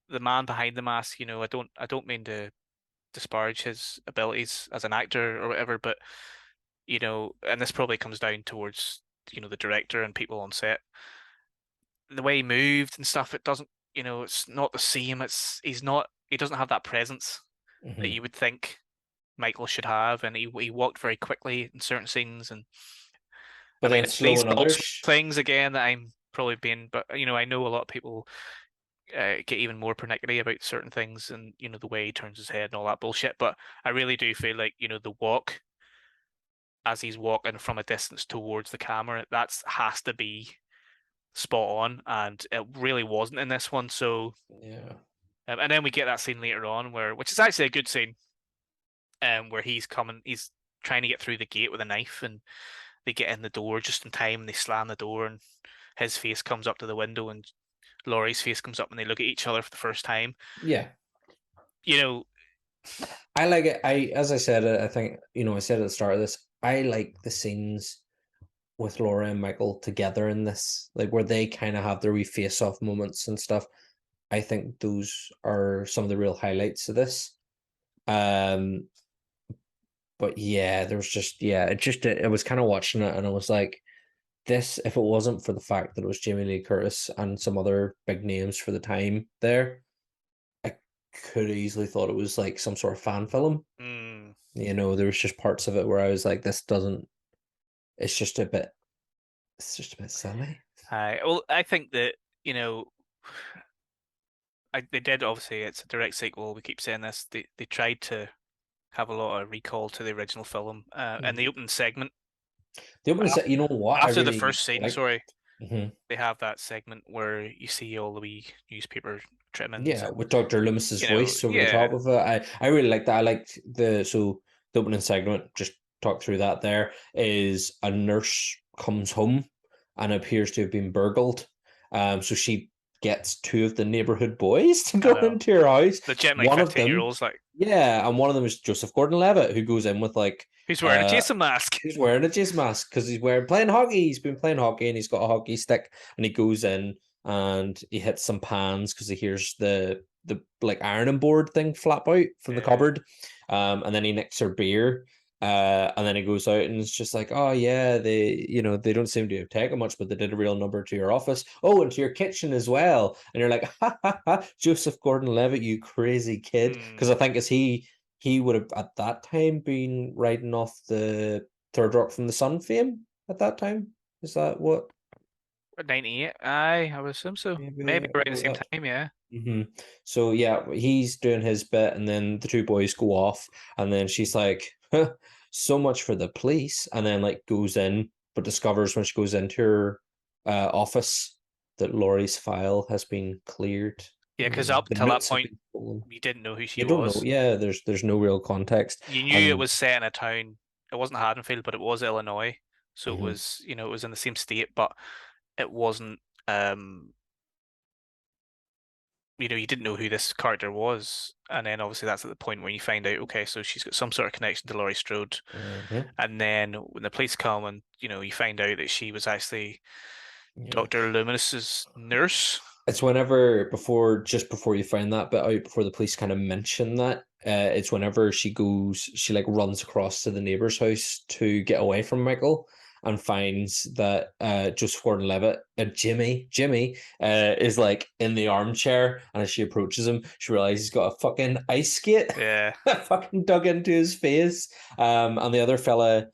the man behind the mask, I don't mean to disparage his abilities as an actor or whatever, but and this probably comes down towards the director and people on set, the way he moved and stuff. It doesn't, it's not the same. He doesn't have that presence that Hmm. you would think Michael should have, and he walked very quickly in certain scenes, and I But mean then it's these slow in small, small others. things again that I'm probably being, but I know a lot of people get even more pernickety about certain things, and the way he turns his head and all that bullshit. But I really do feel like the walk as he's walking from a distance towards the camera, that's has to be spot on, and it really wasn't in this one. So, Yeah. and then we get that scene later on which is actually a good scene, where he's trying to get through the gate with a knife, and they get in the door just in time, and they slam the door, and his face comes up to the window, and Laurie's face comes up, and they look at each other for the first time. Yeah. You know, I like it. As I said, I think, I said at the start of this, I like the scenes with Laura and Michael together in this, like where they kind of have their wee face-off moments and stuff. I think those are some of the real highlights of this. Um, but yeah, there was just I was kind of watching it and I was like, this, if it wasn't for the fact that it was Jamie Lee Curtis and some other big names for the time there, I could have easily thought it was like some sort of fan film. mm, There was just parts of it where I was like, this doesn't. It's just a bit. It's just a bit silly. I think that they did, obviously. It's a direct sequel. We keep saying this. They tried to have a lot of recall to the original film. And the Mhm. opening segment The opening af- set, you know what? I after the really first scene, liked. sorry, Hmm. they have that segment where you see all the wee newspaper trimmings, Yeah, and with Dr. Loomis's voice over the yeah, top of it. I really like that. I liked the opening segment, just talk through that there, is a nurse comes home and appears to have been burgled. So she gets two of the neighborhood boys to I go know. into her house. Legit like One of 15 year them, olds like, yeah, and one of them is Joseph Gordon-Levitt, who goes in with like who's wearing a uh Jason mask? he's wearing a jizz mask because he's wearing playing hockey. He's been playing hockey and he's got a hockey stick and he goes in and he hits some pans because he hears the like ironing board thing flap out from the Yeah, cupboard. And then he nicks her beer. And then he goes out and it's just like, oh yeah, they don't seem to have taken much, but they did a real number to your office. Oh, and to your kitchen as well. And you're like, ha ha ha, Joseph Gordon-Levitt, you crazy kid. Because I mm, think as he would have at that time been riding off the Third Rock from the Sun fame at that time. Is that what? 98. Aye, I would assume so. Maybe Maybe around the about same that. time. Yeah, Hmm. So yeah, he's doing his bit, and then the two boys go off, and then she's like, huh, "So much for the police," and then like goes in, but discovers when she goes into her office that Laurie's file has been cleared. yeah. Because up The till that notes have point, been stolen. you didn't know who she You don't know. was. Yeah, there's no real context, You knew it and was set in a town. It wasn't Haddonfield, but it was Illinois. So it mhm, was, it was in the same state, but it wasn't. You didn't know who this character was, and then obviously that's at the point where you find out, okay, so she's got some sort of connection to Laurie Strode, mhm, and then when the police come and you find out that she was actually yeah. Dr. Loomis's nurse. It's just before you find that bit out, before the police kind of mention that, it's whenever she like runs across to the neighbor's house to get away from Michael and finds that Joseph Gordon-Levitt, Jimmy, is like in the armchair, and as she approaches him, she realizes he's got a fucking ice skate Yeah, fucking dug into his face. And the other fella,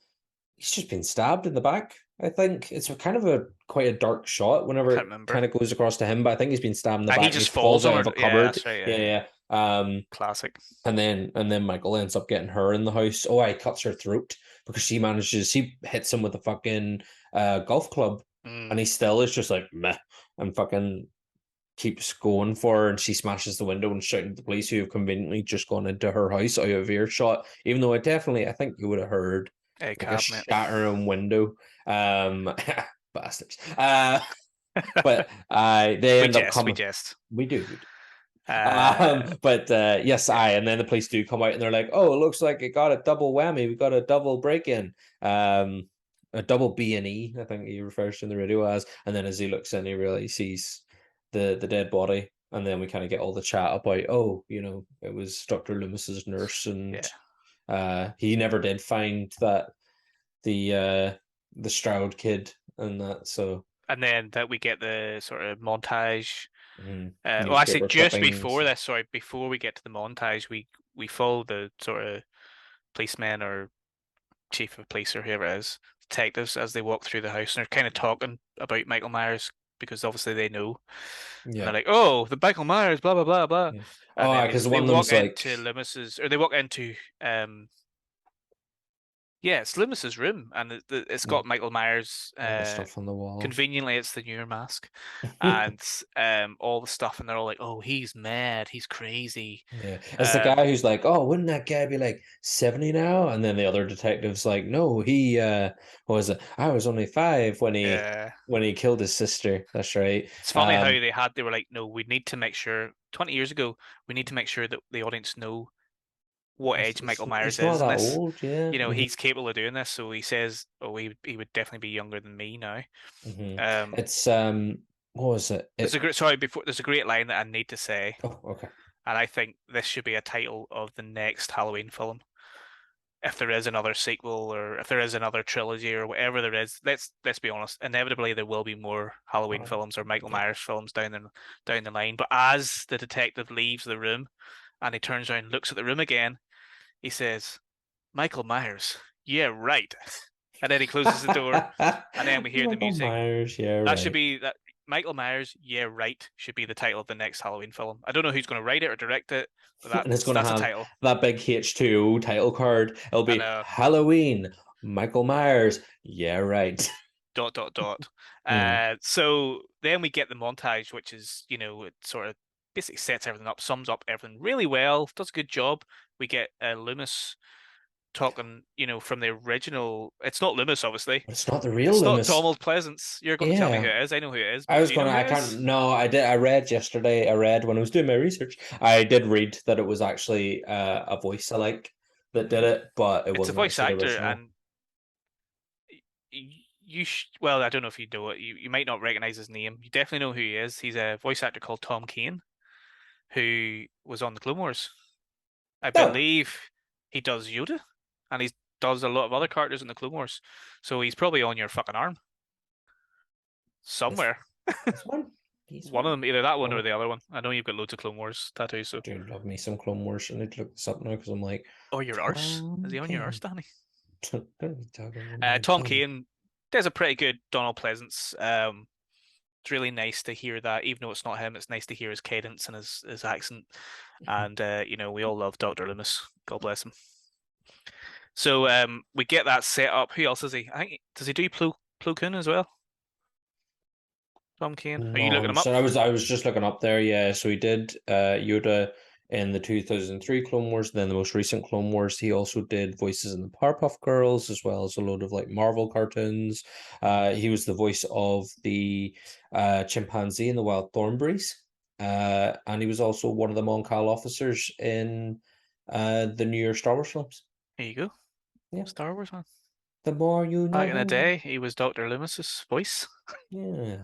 he's just been stabbed in the back. I think it's kind of a quite a dark shot I whenever can't it remember. kind of goes across to him, but I think he's been stabbed in the He back and he just falls falls out on of her. a Yeah, cupboard. that's right. Yeah, Yeah, yeah. classic. And then Michael ends up getting her in the house. Oh, he cuts her throat because he hits him with a fucking golf club, and Mm. he still is just like meh and fucking keeps going for her, and she smashes the window and shouting at the police who have conveniently just gone into her house out of earshot. Even though I think you would have heard A like a cabinet. shattering window. Um, bastards. But they We end up jest. We coming. jest. We do. Uh, But yes, and then the police do come out and they're like, "Oh, it looks like it got a double whammy. We got a double break-in, um, a double B&E. I think he refers to in the radio as." And then as he looks in, he really sees the dead body. And then we kind of get all the chat about, oh, it was Dr. Loomis's nurse, and Yeah. he never did find that the Stroud kid and that. So And then that we get the sort of montage. Well, actually, newspaper just clippings. before this, sorry, before we get to the montage, we follow the sort of policemen or chief of police or whoever it is, detectives as they walk through the house, and they're kind of talking about Michael Myers because obviously they know, and they're Yeah. like, "Oh, the Michael Myers, blah blah blah blah," Yeah. and Oh, then because they one of walk them's like, into Loomis's, or they walk into yeah, it's Loomis's room, and it's yeah, got Michael Myers. all the stuff on the wall. Conveniently, it's the newer mask, and all the stuff, and they're all like, "Oh, he's mad, he's crazy." Yeah, it's the guy Um, who's like, "Oh, wouldn't that guy be like 70 now?" And then the other detective's like, "No, he what was it? I was only 5 when he uh, killed his sister." That's right. it's funny how they were like, "No, we need to make sure." 20 years ago, we need to make sure that the audience know what age Michael Myers He's not is in that this. old, yeah. He's capable of doing this, so he says, "Oh, he would definitely be younger than me now." Um, It's what was it? there's a great sorry before there's a great line that I need to say, Oh, okay. and I think this should be a title of the next Halloween film. If there is another sequel or if there is another trilogy or whatever there is, let's be honest, inevitably there will be more Halloween films or Michael Yeah. Myers films down the line. But as the detective leaves the room and he turns around and looks at the room again, he says, "Michael Myers, yeah, right." And then he closes the door, and then we hear the Michael music. Myers, yeah, That should right. be that Michael Myers, yeah, right, should be the title of the next Halloween film. I don't know who's going to write it or direct it, but And it's going to that's a have title. that big H2O title card. It'll And be Halloween, Michael Myers. Yeah, right. dot dot dot. Mm. So then we get the montage, which is it sort of basically sets everything up, sums up everything really well, does a good job. We get Loomis talking, from the original. It's not Loomis, obviously. But it's not the real It's not Loomis. Donald Pleasance. You're going to tell me who Yeah. it is. I know who it is, I but was do you know gonna, who I it is? can't, no, I read yesterday, I read when I was doing my research, I did read that it was actually a voice alike that did it, but it It's a wasn't voice actually the actor, original. and well, I don't know if you know it. You might not recognize his name. You definitely know who he is. He's a voice actor called Tom Kane, who was on the Clone Wars. I No, believe he does Yoda, and he does a lot of other characters in the Clone Wars. So he's probably on your fucking arm this, somewhere. this one, he's One of one. them, either that one or Oh, the other one. I know you've got loads of Clone Wars tattoos, so. dude, love me some Clone Wars. I need to look this up now because I'm like, Oh, your arse? Is Tom he on your arse, King. Danny? Don't be talking about my Tom Tom. Kane does a pretty good Donald Pleasance. It's really nice to hear that, even though it's not him. It's nice to hear his cadence and his accent. And we all love Doctor Loomis. God bless him. So we get that set up. Who else is he? I think does he do Plo Koon as well? Tom Kane. Are you No, looking I'm him up? sorry. I was just looking up there. Yeah, so he did Yoda in the 2003 Clone Wars, then the most recent Clone Wars. He also did voices in the Powerpuff Girls, as well as a load of like Marvel cartoons. He was the voice of the chimpanzee in the Wild Thornberrys. And he was also one of the Mon Cal officers in the newer Star Wars films. There you go. Yeah. Star Wars man. The more you Back in the know. day, he was Doctor Loomis's voice. Yeah.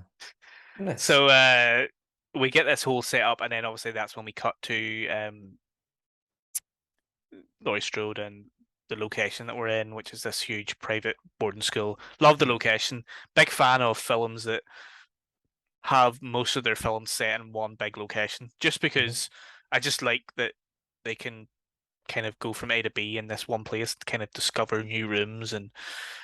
Nice. So we get this whole setup, and then obviously that's when we cut to Laurie Strode and the location that we're in, which is this huge private boarding school. Love the Yeah. location. Big fan of films that have most of their films set in one big location, just Mhm. because I just like that they can kind of go from A to B in this one place to kind of discover new rooms and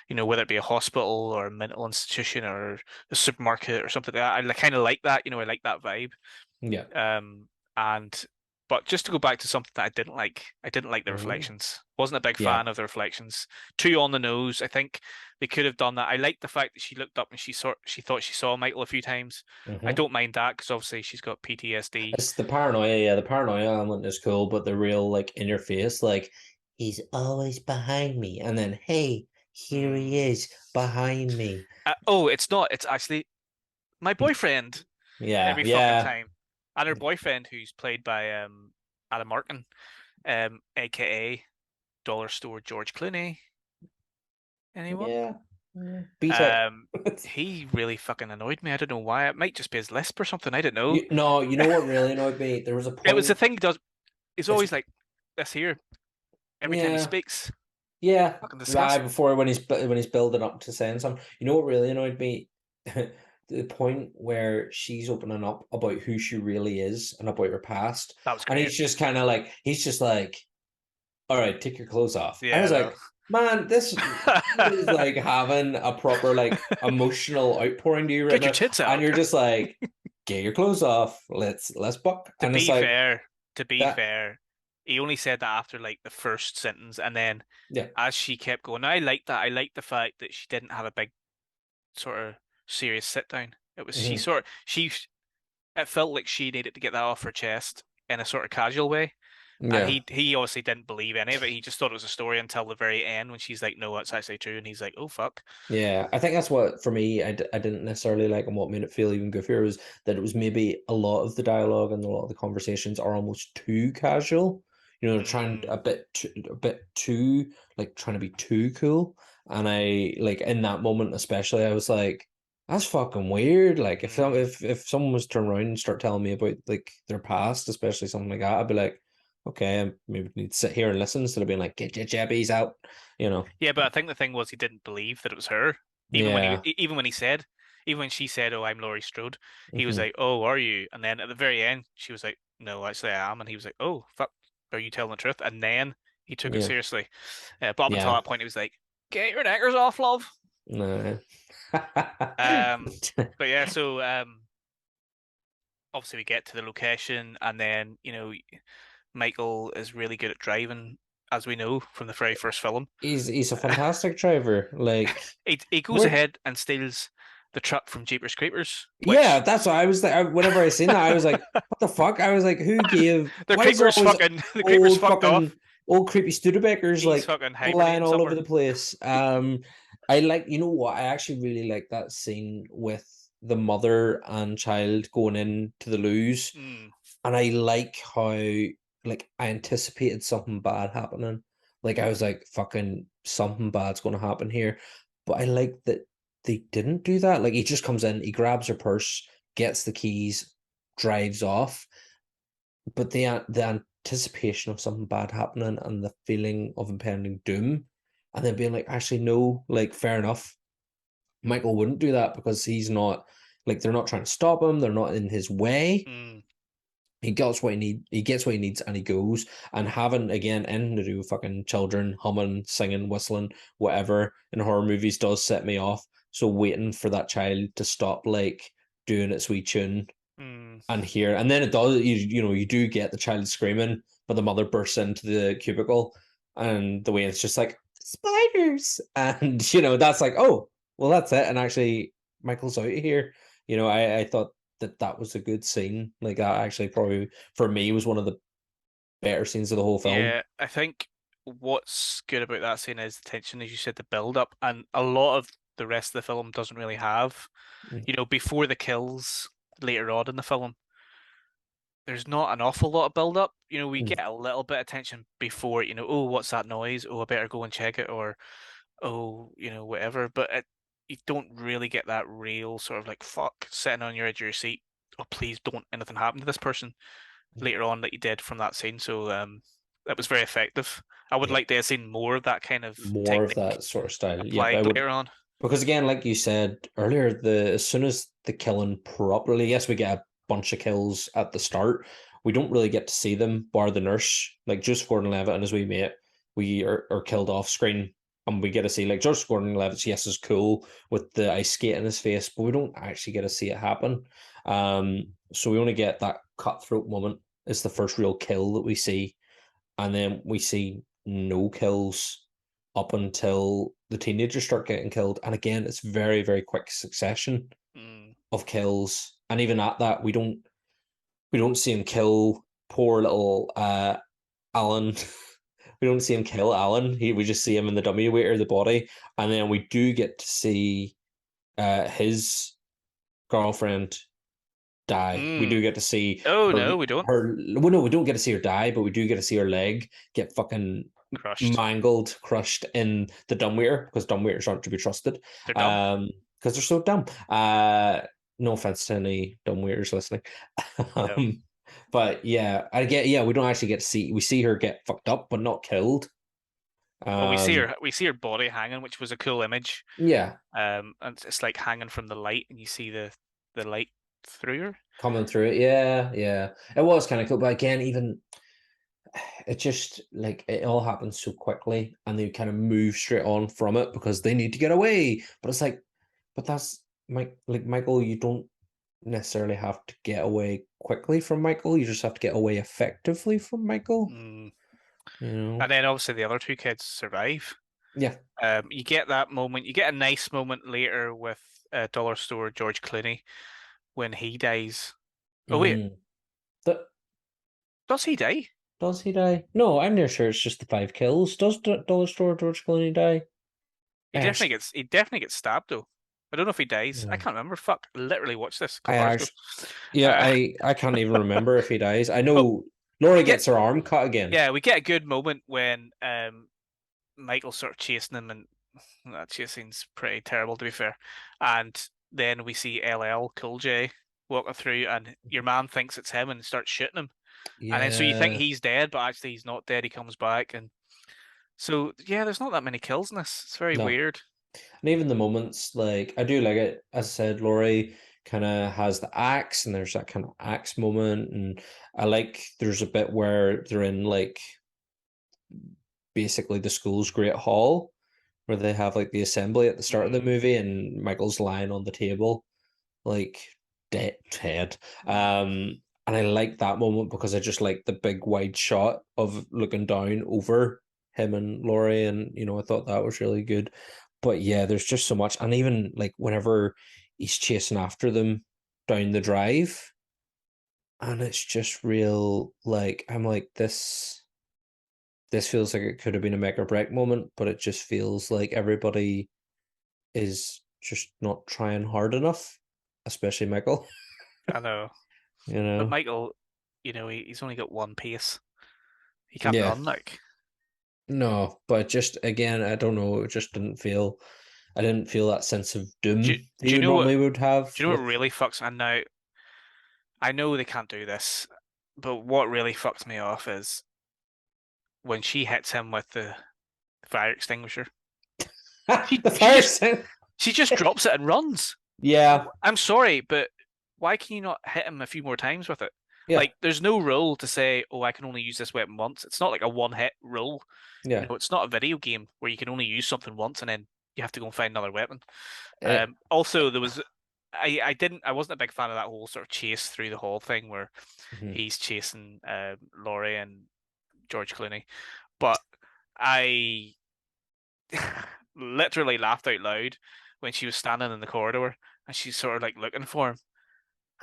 whether it be a hospital or a mental institution or a supermarket or something like that. I kind of like that, I like that vibe. Yeah. Um, and but just to go back to something that I didn't like the Ooh. reflections. Wasn't a big Yeah. fan of the reflections. Too on the nose. I think they could have done that. I like the fact that she looked up and she thought she saw Michael a few times. I Hmm. don't mind that because obviously she's got PTSD. It's the paranoia, yeah, the paranoia element is cool, but the real like in your face, like he's always behind me, and then hey, here he Mm. is behind me. Oh, it's not. It's actually my boyfriend Yeah, every fucking yeah, time. And her boyfriend, who's played by Adam Martin, aka Dollar Store George Clooney. Anyone? yeah. B-Tech. Um, he really fucking annoyed me. I don't know why. It might just be his lisp or something. I don't know. No, you know what really annoyed me? There was a It was the point. thing he does. He's It's always like this here every time he yeah, speaks. yeah. Fucking Right disgusting. before when he's building up to saying something. You know what really annoyed me? The point where she's opening up about who she really is and about her past, That was and great. he's just like, all right, take your clothes off. I Yeah, was no. like, man, this is like having a proper like emotional outpouring to you right Get your now, tits and out. you're just like, get your clothes off. Let's buck. To And it's be like fair, to be that. fair, he only said that after like the first sentence, and then Yeah. as she kept going, I like that. I like the fact that she didn't have a big sort of serious sit down. It was she Hmm. sort of she. It felt like she needed to get that off her chest in a sort of casual way. And Yeah. he obviously didn't believe any of it. He just thought it was a story until the very end when she's like, "No, it's actually true." And he's like, "Oh fuck." Yeah, I think that's what for me I didn't necessarily like, and what made it feel even goofier was that it was maybe a lot of the dialogue and a lot of the conversations are almost too casual. You know, they're trying Mm, a bit too like trying to be too cool. And I like in that moment especially, I was like, that's fucking weird. Like mm. if someone was to turn around and start telling me about like their past, especially something like that, I'd be like, okay, I maybe need to sit here and listen instead of being like, get your jabbies out, you know. Yeah, but I think the thing was he didn't believe that it was her. Yeah. Even when he said, even when she said, "Oh, I'm Laurie Strode," he was Hmm. like, "Oh, are you?" And then at the very end, she was like, "No, actually, I am." And he was like, "Oh, fuck, are you telling the truth?" And then he took it Yeah. seriously. But up until Yeah. that point, he was like, "Get your knickers off, love." No. Um, but yeah, so obviously we get to the location, and then Michael is really good at driving, as we know from the very first film. He's a fantastic driver. Like He goes where ahead and steals the truck from Jeepers Creepers, yeah, which that's what I was like. Whenever I seen that, I was like, "What the fuck?" I was like, "Who gave? the Why is there creepers always fucking the creepers old fucked fucking off. old creepy Studebakers He's like fucking flying hibernating all over somewhere. the place?" I like, you know what? I actually really like that scene with the mother and child going into the loos. Mm, And I like how like I anticipated something bad happening. Like I was like, fucking something bad's gonna happen here. But I like that they didn't do that. Like he just comes in, he grabs her purse, gets the keys, drives off. But the anticipation of something bad happening and the feeling of impending doom, and then being like, actually, no, like fair enough. Michael wouldn't do that because he's not like they're not trying to stop him, they're not in his way. mm. He gets what he needs, and he goes. And having again anything to do with fucking children humming, singing, whistling, whatever in horror movies does set me off. So waiting for that child to stop like doing its wee tune Mm. and hear, and then it does. You know you do get the child screaming, but the mother bursts into the cubicle, and the way it's just like spiders, and that's like, oh well, that's it. And actually, Michael's out of here. I thought that was a good scene. Like that actually probably for me was one of the better scenes of the whole film. Yeah, I think what's good about that scene is the tension, as you said, the build up, and a lot of the rest of the film doesn't really have. Before the kills later on in the film, there's not an awful lot of build up. We Mm. get a little bit of tension before, oh, what's that noise? Oh, I better go and check it, or oh, whatever. But you don't really get that real sort of like fuck sitting on your edge of your seat. Oh, please don't anything happen to this person later on that you did from that scene. So that was very effective. I would Yeah, like to have seen more of that kind of more of technique that sort of style. Yep, I applied would. later on. Because again, like you said earlier, the as soon as the killing properly, yes, we get a bunch of kills at the start. We don't really get to see them, bar the nurse. Like Joseph Gordon-Levitt and his wee mate, we are killed off screen, and we get to see like Joseph Gordon-Levitt. Yes, is cool with the ice skate in his face, but we don't actually get to see it happen. So we only get that cutthroat moment. It's the first real kill that we see, and then we see no kills up until the teenagers start getting killed. And again, it's very, very quick succession Mm, of kills. And even at that, we don't see him kill poor little Alan. We don't see him kill Alan. We just see him in the dummy waiter, the body. And then we do get to see his girlfriend die. We do mm. get to see Oh her no, we don't. her well, no, we don't get to see her die, but we do get to see her leg get fucking crushed. mangled, crushed in the dumbwaiter because dumbwaiters aren't to be trusted. They're dumb. Um, because they're so dumb. No offense to any dumbwaiters listening. No. Um, but yeah, I get yeah, we don't actually get to see we see her get fucked up but not killed. Well, Um, we see her body hanging, which was a cool image. yeah, And it's like hanging from the light, and you see the light through her. coming through it. Yeah, yeah. It was kind of cool, but again, even it just like it all happens so quickly and they kind of move straight on from it because they need to get away. But it's like, but that's like Michael, you don't necessarily have to get away quickly from Michael. You just have to get away effectively from Michael. Mm. You know? And then obviously the other two kids survive. Yeah. You get that moment. You get a nice moment later with Dollar Store George Clooney when he dies. Oh wait, Mm. Th- does he die? does he die? No, I'm near sure it's just the 5 kills. Does Dollar Store George Clooney die? Actually, He definitely gets stabbed though. I don't know if he dies. I yeah. can't remember. Fuck, I literally watched this a I couple hours ago. actually, yeah, Uh, I can't even remember if he dies. I but know Laura we get gets her arm cut again. yeah, we get a good moment when Michael's sort of chasing him, and that chasing's pretty terrible to be fair. And then we see LL Cool J walking through, and your man thinks it's him and starts shooting him. And then so you think Yeah. he's dead, but actually he's not dead. He comes back, and so yeah, there's not that many kills in this. It's very No. weird. And even the moments, like I do like it. As I said, Laurie kind of has the axe, and there's that kind of axe moment, and I like there's a bit where they're in like basically the school's great hall, where they have like the assembly at the start of the Mm, movie, and Michael's lying on the table, like dead. And I like that moment because I just like the big wide shot of looking down over him and Laurie, and I thought that was really good. But yeah, there's just so much, and even like whenever he's chasing after them down the drive, and it's just real. Like I'm like this feels like it could have been a make or break moment, but it just feels like everybody is just not trying hard enough, especially Michael. I know, You but know? Michael, he's only got one pace. He can't Yeah. run like. No, but just again, I don't know, it just I didn't feel that sense of Do, doom that do you you would know what? normally would have Do you know what with really fucks? And now I know they can't do this, but what really fucks me off is when she hits him with the fire extinguisher. She the she fire just scene. she just drops it and runs. Yeah, I'm sorry, but why can you not hit him a few more times with it? yeah, Like, there's no rule to say, oh, I can only use this weapon once. It's not like a one hit rule. yeah. It's not a video game where you can only use something once and then you have to go and find another weapon. Eh, Also, I wasn't a big fan of that whole sort of chase through the hall thing where mhm. he's chasing Laurie and George Clooney, but I literally laughed out loud when she was standing in the corridor and she's sort of like looking for him,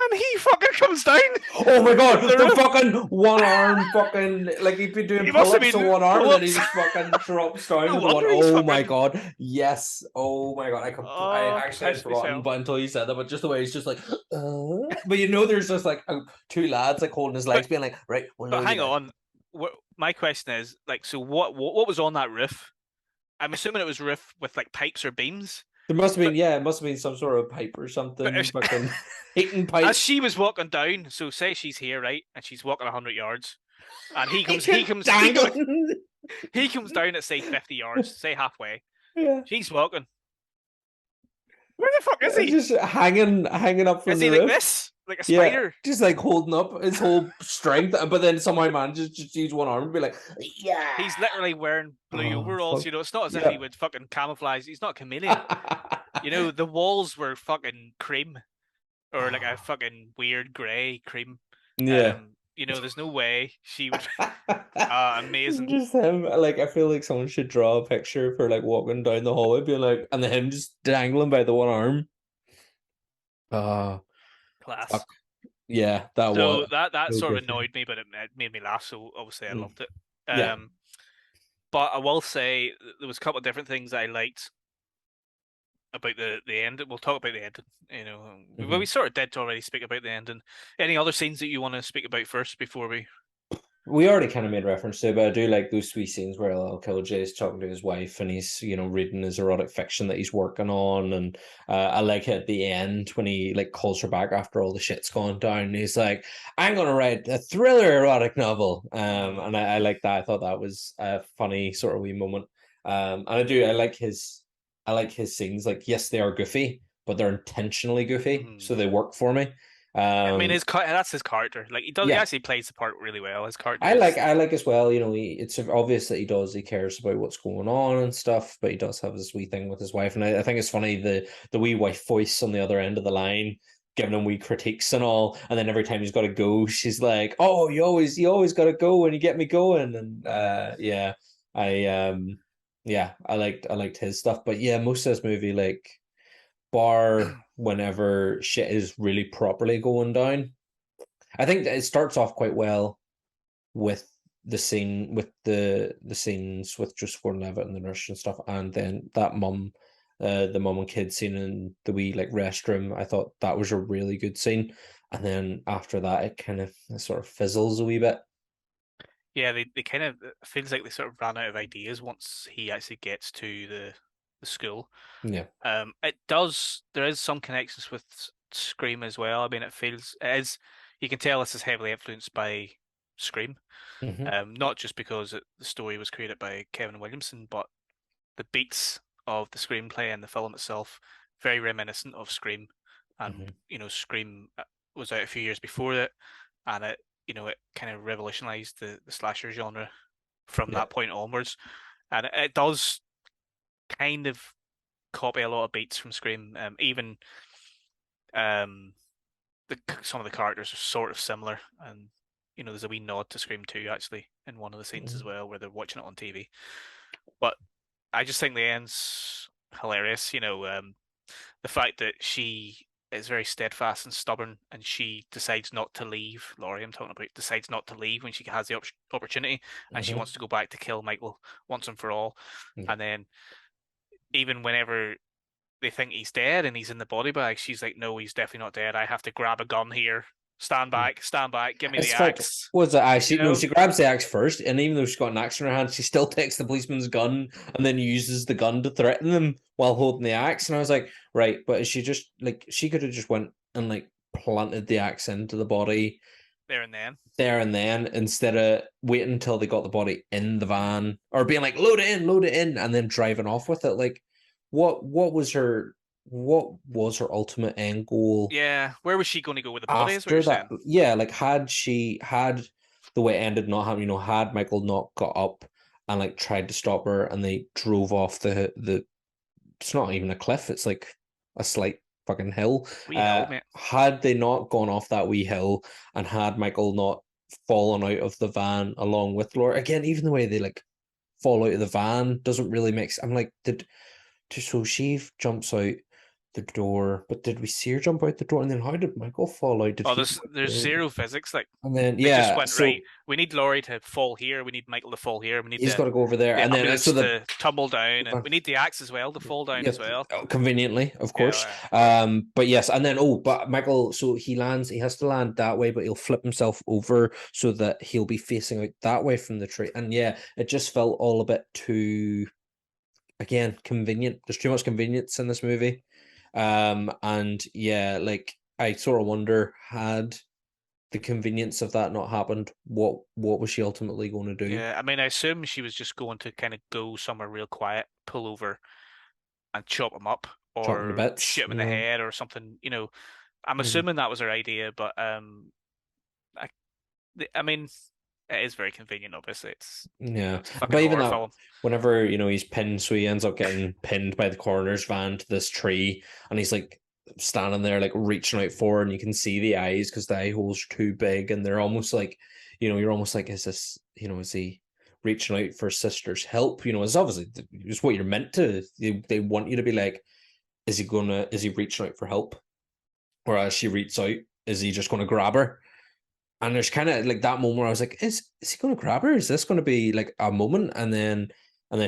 and he fucking comes down Oh my from god, the the roof. fucking one arm fucking like he'd been doing He must have pull-ups with been one arm and then he pull-ups. just fucking drops down No with the one. wonder he's Oh my fucking god. Yes. Oh my god. I oh actually had pissed forgotten, myself. but until you said that, but just the way he's just like, but there's just like two lads like holding his But legs, being like, right, we'll but lower you hang down. on. My question is like, so what was on that roof? I'm assuming it was roof with like pipes or beams. There must have But been, yeah, it must have been some sort of pipe or but something, if, fucking heating as pipe. she was walking down, so say she's here, right, and she's walking 100 yards, and He's just dangling. he comes down at say 50 yards, say halfway. Yeah. She's walking. Where the fuck is he? Just hanging up Is from he the like roof. this, like a Yeah, spider? just like holding up his whole strength, but then somehow manages to just use one arm and be like, yeah. He's literally wearing blue Oh overalls. fuck. It's not as if he Yeah. would fucking camouflage. He's not a chameleon. The walls were fucking cream or like a fucking weird grey cream. Yeah. There's no way she would. Amazing. Just him. Like I feel like someone should draw a picture for like walking down the hallway, being like, and then him just dangling by the one arm. Oh, Class. fuck. Yeah, that was So that so sort good of for him. annoyed me, but it made me laugh. So obviously I Mm. loved it. Yeah. Um, but I will say there was a couple of different things that I liked about the end. We'll talk about the ending. Well, Mhm. we sort of did already speak about the ending. Any other scenes that you want to speak about first before we? we already kind of made reference to it, but I do like those three scenes where LL J is talking to his wife and he's, reading his erotic fiction that he's working on. And I like it at the end when he like calls her back after all the shit's gone down. And he's like, I'm gonna write a thriller erotic novel. And I like that. I thought that was a funny sort of wee moment. And I like his scenes. Like, yes, they are goofy, but they're intentionally goofy, Mm-hmm. so they work for me. I mean, Um, that's his character. Like he yeah, actually plays the part really well. His I character like is. I like as well, it's obvious that he cares about what's going on and stuff, but he does have this wee thing with his wife. And I think it's funny the wee wife voice on the other end of the line giving him wee critiques and all, and then every time he's gotta go, she's like, oh, you always gotta go when you get me going. And yeah, I I liked his stuff. But yeah, most of this movie, like, bar whenever shit is really properly going down. I think that it starts off quite well with the scenes with Joseph Gordon-Levitt and the nurse and stuff, and then that the mum and kid scene in the wee like restroom. I thought that was a really good scene, and then after that, it sort of fizzles a wee bit. Yeah, they kind of it feels like they sort of ran out of ideas once he actually gets to the school. Yeah. It does. There is some connections with Scream as well. I mean, it is. You can tell this is heavily influenced by Scream. Hmm. Not just because the story was created by Kevin Williamson, but the beats of the screenplay and the film itself very reminiscent of Scream. And Hmm. Scream was out a few years before it, and it kind of revolutionized the slasher genre from Yeah. that point onwards. And it does kind of copy a lot of beats from Scream. Even um, some of the characters are sort of similar, and there's a wee nod to Scream 2 actually in one of the scenes as well, where they're watching it on TV. But I just think the end's hilarious. The fact that she is very steadfast and stubborn, and she decides not to leave. Laurie, I'm talking about, decides not to leave when she has the opportunity, and she Hmm. wants to go back to kill Michael once and for all. Yeah. And then even whenever they think he's dead and he's in the body bag, she's like, "No, he's definitely not dead. I have to grab a gun here. Stand back, give me the It's like, axe." was it You actually? No, know, she grabs the axe first, and even though she's got an axe in her hand, she still takes the policeman's gun and then uses the gun to threaten them while holding the axe. And I was like, right, but is she just like she could have just went and like planted the axe into the body there and then. there and then instead of waiting until they got the body in the van or being like load it in, and then driving off with it. Like, what was her ultimate end goal? Yeah, where was she going to go with the body? Is what you're After that, saying? yeah, like had the way it ended not having, had Michael not got up and like tried to stop her and they drove off the it's not even a cliff, it's like a slight fucking hill. We held, mate. Had they not gone off that wee hill and had Michael not fallen out of the van along with Laura, again, even the way they like fall out of the van doesn't really make sense. I'm like, so she jumps out the door, but did we see her jump out the door? And then how did Michael fall out? Did Oh, he there's go out zero physics. Like and then they just yeah, went right. so We need Laurie to fall here. We need Michael to fall here. We need he's got to go over there, the and then so ambulance to tumble down, and the we need the axe as well to fall down yeah, as well. conveniently, of course. Yeah, But yes, and then but Michael, so he has to land that way, but he'll flip himself over so that he'll be facing out that way from the tree. And yeah, it just felt all a bit too, again, convenient. There's too much convenience in this movie. And yeah, like I sort of wonder, had the convenience of that not happened, what was she ultimately going to do? yeah. I mean, I assume she was just going to kind of go somewhere real quiet, pull over, and chop him up, Chopping to or bits, shoot him in the head, or something. I'm Mhm. assuming that was her idea, but I, I mean, it is very convenient. Obviously, Yeah, it's a fucking but even horror that, film. whenever he's pinned, so he ends up getting pinned by the coroner's van to this tree, and he's like standing there, like reaching out for her, and you can see the eyes because the eye holes are too big, and they're almost like, you're almost like, is this, is he reaching out for his sister's help? It's obviously it's what you're meant to. They want you to be like, is he reaching out for help, or as she reaches out, is he just gonna grab her? And there's kind of like that moment where I was like, is he going to grab her? Is this going to be like a moment? And then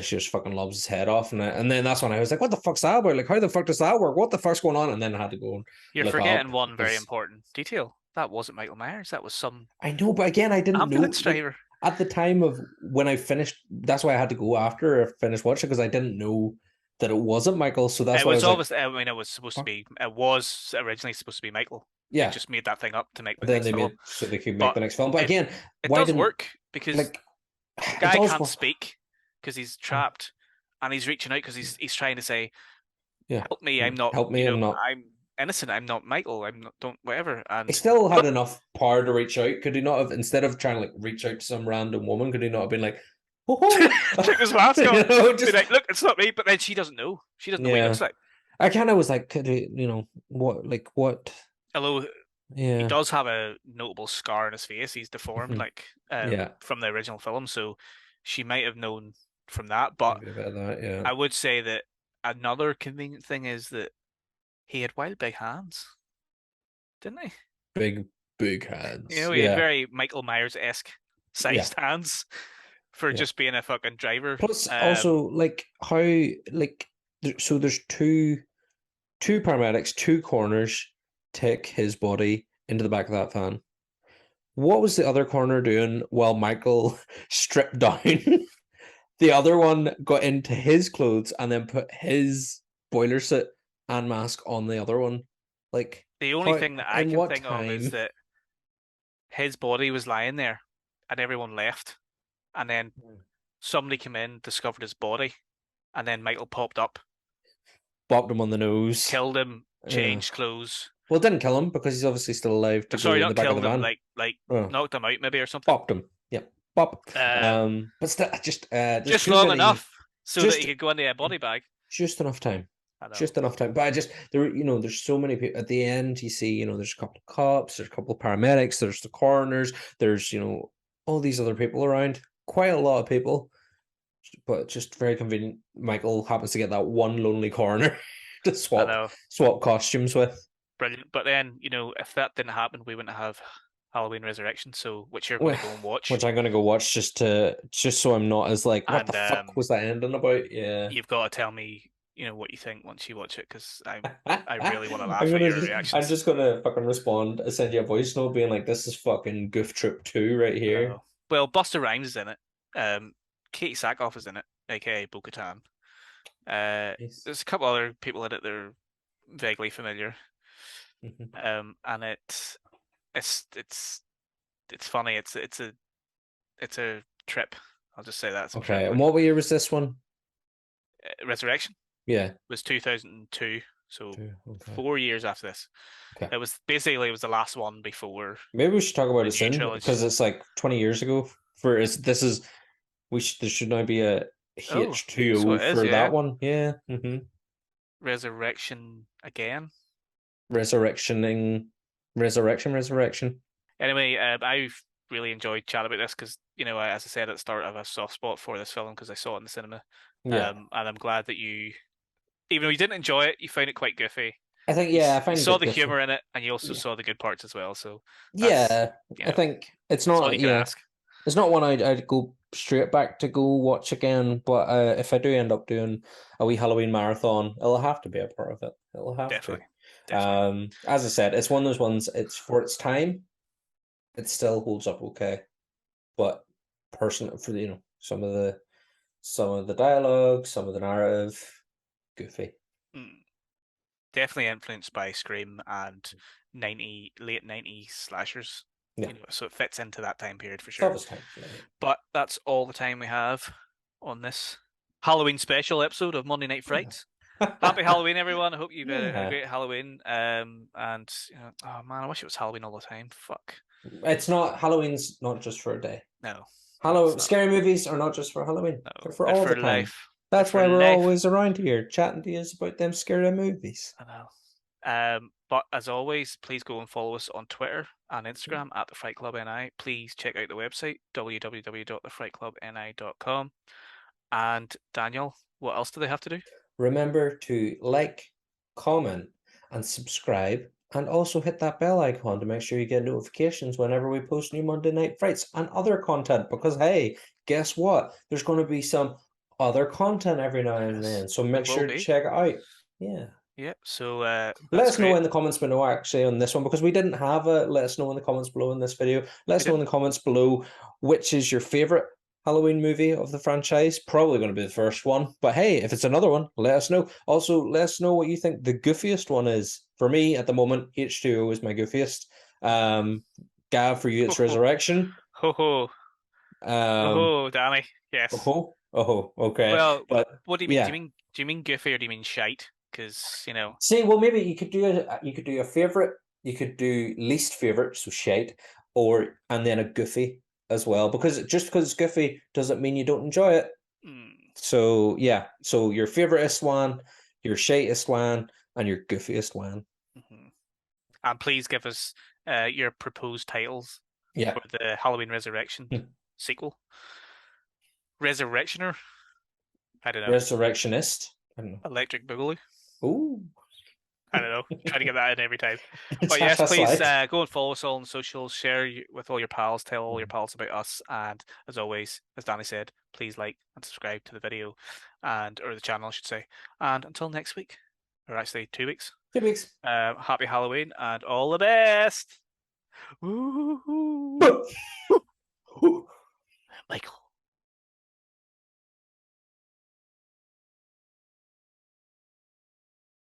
she just fucking lobs his head off, and then that's when I was like, what the fuck's that about? Like, how the fuck does that work? What the fuck's going on? And then I had to go and You're look up forgetting one very because important detail. that wasn't Michael Myers. That was some I know, but again, I didn't know. ambulance Like driver. at the time of when I finished, that's why I had to go after I finished watching because I didn't know that it wasn't Michael. So that's It why I was was like, obviously. I mean, it was supposed to fuck. be. It was originally supposed to be Michael. They Yeah. just made that thing up to make the Then next they film. made so they could make But the next film. But it again, it why does didn't work because like the it guy does can't work? speak because he's trapped, and he's reaching out because he's trying to say, Yeah. "Help me! I'm not. Help me, I'm not. I'm innocent. I'm not Michael. I'm not. Don't whatever." He And still had enough power to reach out. Could he not have, instead of trying to like reach out to some random woman, could he not have been like, oh, took his mask you off, know, be just like, "Look, it's not me." But then she doesn't know. She doesn't know what he yeah. looks like. I kind of was like, could he, what, like what? Although he Yeah. does have a notable scar on his face. He's deformed, Mhm. like Yeah. from the original film. So she might have known from that. But Maybe a bit of that. Yeah. I would say that another convenient thing is that he had wild big hands, didn't he? Big, big You hands. know, he had Yeah. very Michael Myers-esque Yeah. sized hands for Yeah. just being a fucking driver. Plus, also like how like so there's two paramedics, two corners take his body into the back of that van. What was the other corner doing while Michael stripped down? The other one got into his clothes and then put his boiler suit and mask on the other one. Like The only how thing that I in can what think of is time? that his body was lying there and everyone left. And then somebody came in, discovered his body, and then Michael popped up, Bopped him on the nose. killed him, Yeah. changed clothes. Well, it didn't kill him because he's obviously still alive to Sorry, go in the not back of the killed him, van. like Oh, knocked him out maybe or something. bopped him. Yep, bop. Um, But still, just there's just too long many. enough so that he Just could go into a body bag. just enough time. I know. Just enough time. But I just there, there's so many people at the end. You see, there's a couple of cops, there's a couple of paramedics, there's the coroners, there's all these other people around. Quite a lot of people, but just very convenient. Michael happens to get that one lonely coroner to I swap know. swap costumes with. Brilliant. But then, if that didn't happen, we wouldn't have Halloween Resurrection, so which you're going Wh- to go and watch. Which I'm gonna go watch just so I'm not as like, what the And fuck was that ending about? Yeah. you've got to tell me, what you think once you watch it, because I really want to I'm laugh at gonna your just I'm reactions. just gonna fucking respond, send you a voice note being like, this is fucking Goof Troop 2 right I here. know. Well, Buster Rhymes is in it. Katie Sackhoff is in it, aka Bo-Katan. Nice. There's a couple other people in it that are vaguely familiar. Mhm. And it's it's funny. It's a trip. I'll just say that it's a trip. Okay, and Like what year was this one? Resurrection Yeah. was 2002, so Two. Okay. 4 years after this. Okay. It was the last one before Maybe we should talk about the it new soon trilogy. because it's like 20 years ago. This is there should now be a Oh, so H20 it is, for yeah. that one. Yeah. Resurrection again. Resurrectioning, resurrection. Anyway, I've really enjoyed chatting about this because, as I said at the start, I have a soft spot for this film because I saw it in the cinema. Yeah. And I'm glad that even though you didn't enjoy it, you found it quite goofy. I think You, yeah, I you find it a saw bit the goofy. humor in it, and you also Yeah. saw the good parts as well. So that's, Yeah, I think it's all you can ask. it's not one I'd go straight back to go watch again, but if I do end up doing a wee Halloween marathon, it'll have to be a part of it. It'll have to. Definitely, definitely. As I said, it's one of those ones, it's for its time, it still holds up okay. But personal for some of the dialogue, some of the narrative, goofy. Mm. Definitely influenced by Scream and late 90s slashers. Yeah. So it fits into that time period for It's of sure. its time. Yeah. But that's all the time we have on this Halloween special episode of Monday Night Frights. Happy Halloween, everyone! I hope you've had a Yeah. great Halloween. And oh man, I wish it was Halloween all the time. Fuck. It's not Halloween's not just for a day. No, Halloween it's not. scary movies are not just for Halloween. No, They're for they're all the for time. life. They're That's for why we're life. always around here chatting to you about them scary movies. I know. But as always, please go and follow us on Twitter and Instagram at the Fright Club NI. Please check out the website www.thefrightclubni.com. And Daniel, what else do they have to do? Remember to like, comment, and subscribe, and also hit that bell icon to make sure you get notifications whenever we post new Monday Night Frights and other content. Because hey, guess what? There's going to be some other content every now and Yes, then, so there make will sure to be. check it out. Yeah. Yeah, so Let that's us know great. in the comments below actually on this one because we didn't have a let us know in the comments below in this video. Let We us know in the didn't. comments below which is your favorite Halloween movie of the franchise. Probably going to be the first one, but hey, if it's another one, let us know. Also, let us know what you think the goofiest one is. For me, at the moment, H2O is my goofiest. Um, Gav, for you, Ho it's ho Resurrection. ho ho ho Um, ho, Danny. Yes. okay, Well, but what do you mean? yeah. Do you mean goofy or do you mean shite? Because See, well, maybe you could do a favorite, you could do least favorite, so shite, or and then a goofy as well. Because just because it's goofy doesn't mean you don't enjoy it. mm, So yeah, so your favoriteest one, your shitest one, and your goofiest one. mhm. And please give us your proposed titles Yeah, for the Halloween Resurrection sequel. Resurrectioner? I don't know. Resurrectionist. I don't know. Electric Boogaloo? Ooh, I don't know. Try to get that in every time. But it's yes, half please like. go and follow us all on socials, share with all your pals, tell all your pals about us, and as always, as Danny said, please like and subscribe to the video or the channel, I should say. And until next week, or actually 2 weeks, 2 weeks. happy Halloween and all the best. Woo-hoo-hoo. Michael.